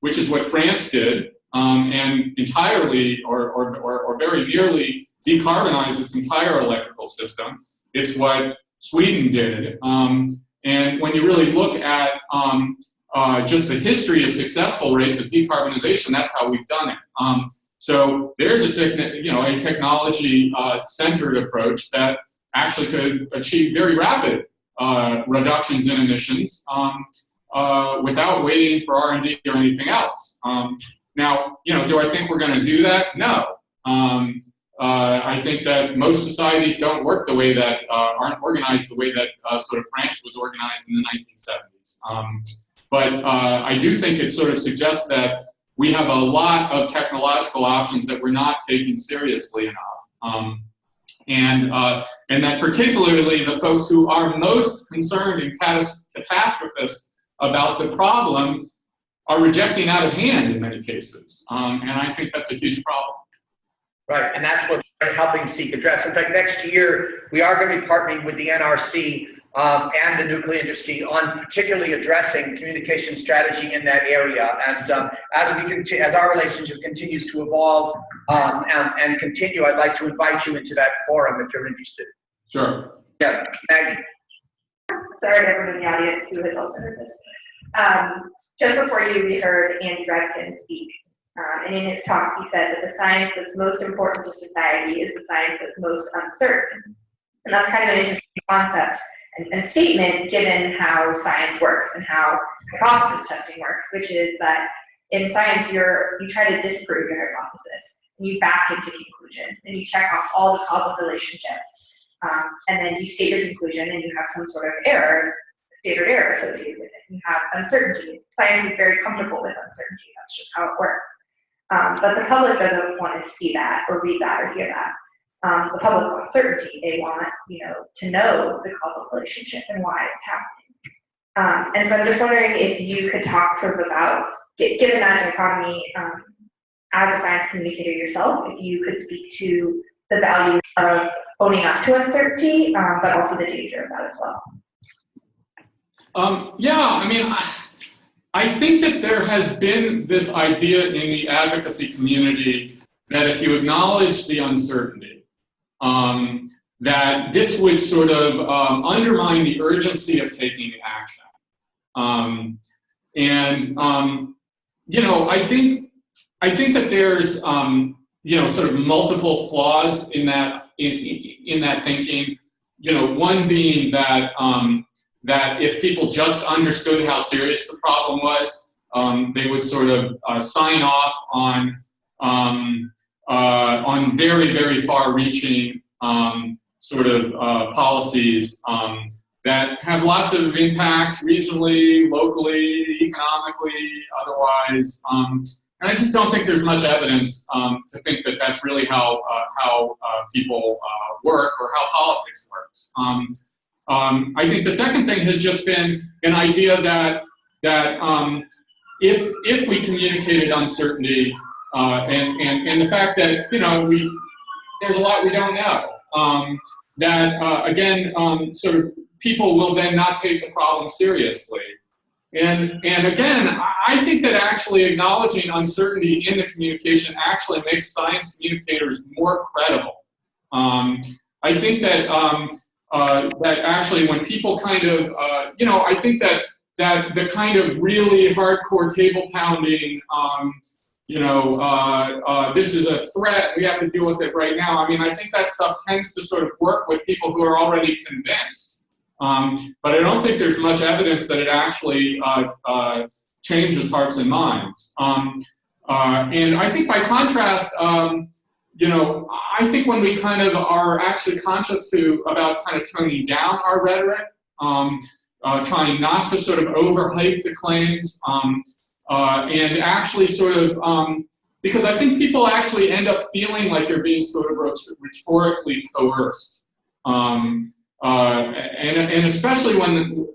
Speaker 3: which is what France did, and entirely or very nearly decarbonize its entire electrical system. It's what Sweden did. And when you really look at just the history of successful rates of decarbonization, that's how we've done it. So there's a technology-centered approach that actually could achieve very rapid reductions in emissions without waiting for R&D or anything else. Now, do I think we're going to do that? No. I think that most societies don't work the way that, aren't organized the way that sort of France was organized in the 1970s. But I do think it sort of suggests that we have a lot of technological options that we're not taking seriously enough. And that particularly the folks who are most concerned and catastrophists about the problem are rejecting out of hand in many cases. And I think that's a huge problem.
Speaker 1: Right, and that's what we're helping seek address. In fact, next year, we are going to be partnering with the NRC and the nuclear industry on particularly addressing communication strategy in that area. And as our relationship continues to evolve and continue, I'd like to invite you into that forum if you're interested.
Speaker 3: Sure.
Speaker 1: Yeah, Maggie.
Speaker 4: Sorry to everyone in the audience who has also heard this. Just before you, we heard Andy Revkin speak. And in his talk, he said that the science that's most important to society is the science that's most uncertain. And that's kind of an interesting concept and statement given how science works and how hypothesis testing works, which is that in science, you try to disprove your hypothesis, and you back into conclusions, and you check off all the causal relationships, and then you state your conclusion, and you have some sort of error, standard error associated with it. You have uncertainty. Science is very comfortable with uncertainty. That's just how it works. But the public doesn't want to see that or read that or hear that. The public wants certainty. They want, to know the causal relationship and why it's happening. And so I'm just wondering if you could talk sort of about, given that dichotomy, as a science communicator yourself, if you could speak to the value of owning up to uncertainty, but also the danger of that as well.
Speaker 3: Yeah, I mean, I think that there has been this idea in the advocacy community that if you acknowledge the uncertainty, that this would sort of undermine the urgency of taking action. I think that there's sort of multiple flaws in that thinking. one being that that if people just understood how serious the problem was, they would sort of sign off on very, very far-reaching sort of policies that have lots of impacts regionally, locally, economically, otherwise. And I just don't think there's much evidence to think that that's really how people work or how politics works. I think the second thing has just been an idea that if we communicated uncertainty and the fact that there's a lot we don't know, again sort of people will then not take the problem seriously. And again, I think that actually acknowledging uncertainty in the communication actually makes science communicators more credible. I think that that actually when people kind of, I think that the kind of really hardcore table pounding, this is a threat, we have to deal with it right now. I mean, I think that stuff tends to sort of work with people who are already convinced. But I don't think there's much evidence that it actually changes hearts and minds. And I think by contrast, I think when we kind of are actually conscious about kind of toning down our rhetoric, trying not to sort of overhype the claims, and actually sort of, because I think people actually end up feeling like they're being sort of rhetorically coerced. And especially when,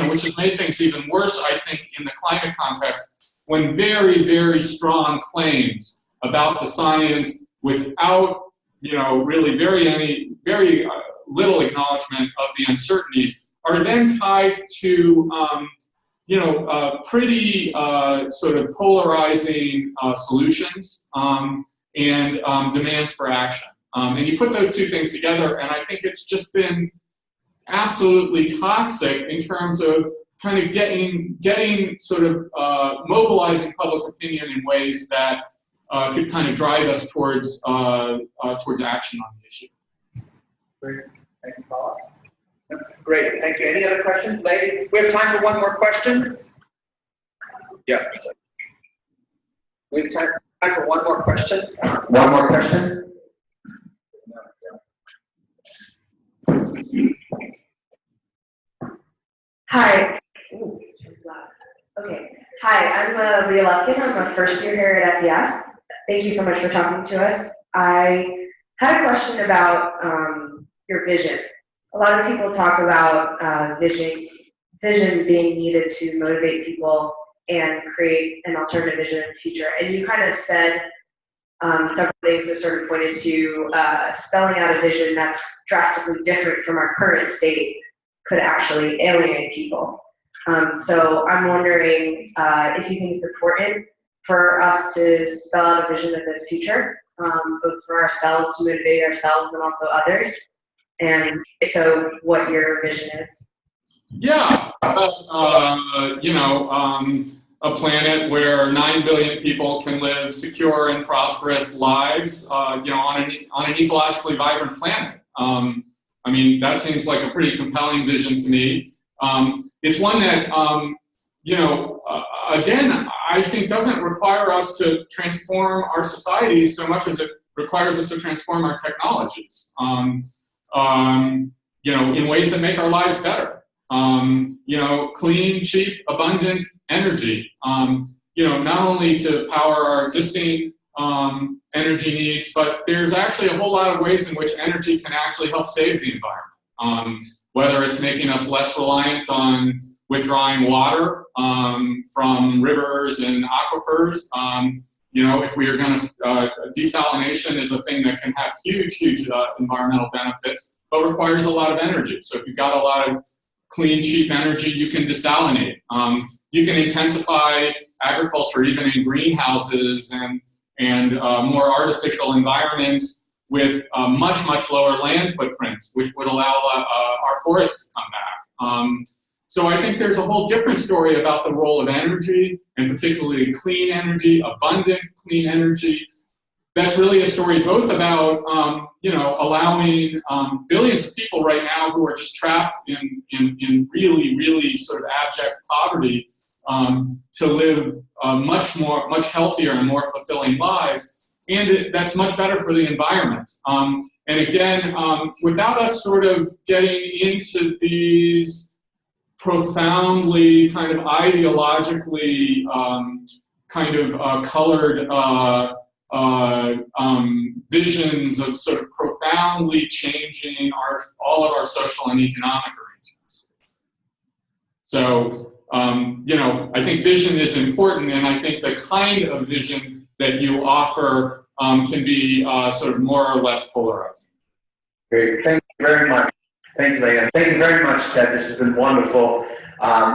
Speaker 3: which has made things even worse, I think, in the climate context, when very, very strong claims about the science without, really very little acknowledgement of the uncertainties are then tied to, pretty sort of polarizing solutions and demands for action. And you put those two things together, and I think it's just been absolutely toxic in terms of kind of getting sort of mobilizing public opinion in ways that could kind of drive us towards action on the issue.
Speaker 1: Great, thank you, Paul. Great, thank you. Any other questions, lady? We have time for one more question. Yeah. We have time for one more question. One more question.
Speaker 5: Hi. Ooh, okay. Hi, I'm Leah Revkin. I'm a first year here at FES. Thank you so much for talking to us. I had a question about your vision. A lot of people talk about vision being needed to motivate people and create an alternative vision in the future. And you kind of said several things that sort of pointed to spelling out a vision that's drastically different from our current state could actually alienate people. So I'm wondering if you think it's important for us to spell out a vision of the future, both for ourselves, to motivate ourselves and also others, and so what your vision is.
Speaker 3: Yeah, a planet where 9 billion people can live secure and prosperous lives, on an ecologically vibrant planet. I mean, that seems like a pretty compelling vision to me. It's one that, again, I think doesn't require us to transform our societies so much as it requires us to transform our technologies, in ways that make our lives better. Clean, cheap, abundant energy, not only to power our existing energy needs, but there's actually a whole lot of ways in which energy can actually help save the environment. Whether it's making us less reliant on withdrawing water from rivers and aquifers, if we are going to, desalination is a thing that can have huge environmental benefits, but requires a lot of energy. So if you've got a lot of clean, cheap energy, you can desalinate. You can intensify agriculture even in greenhouses and more artificial environments with much lower land footprints, which would allow our forests to come back. So I think there's a whole different story about the role of energy, and particularly clean energy, abundant clean energy, that's really a story both about, you know, allowing billions of people right now who are just trapped in really, really sort of abject poverty to live much healthier and more fulfilling lives. And that's much better for the environment. And again, without us sort of getting into these profoundly kind of ideologically colored visions of sort of profoundly changing all of our social and economic arrangements. So, you know, I think vision is important, and I think the kind of vision that you offer can be sort of more or less polarizing.
Speaker 1: Great, thank you very much. Thank you, Leah. Thank you very much, Ted. This has been wonderful.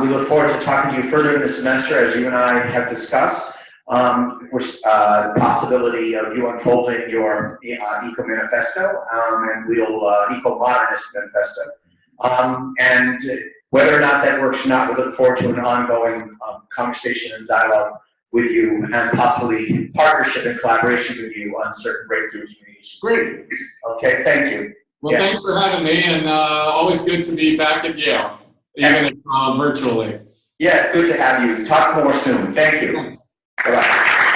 Speaker 1: We look forward to talking to you further in the semester, as you and I have discussed. The possibility of you unfolding your eco-manifesto, and we'll eco-modernist manifesto. And whether or not that works or not, we look forward to an ongoing conversation and dialogue with you, and possibly partnership and collaboration with you on certain breakthrough communications.
Speaker 3: Great.
Speaker 1: Okay, thank you.
Speaker 3: Well, thanks for having me, and always good to be back at Yale, even if, virtually.
Speaker 1: Yeah, good to have you. Talk more soon. Thank you.
Speaker 3: Thanks.
Speaker 1: Bye-bye.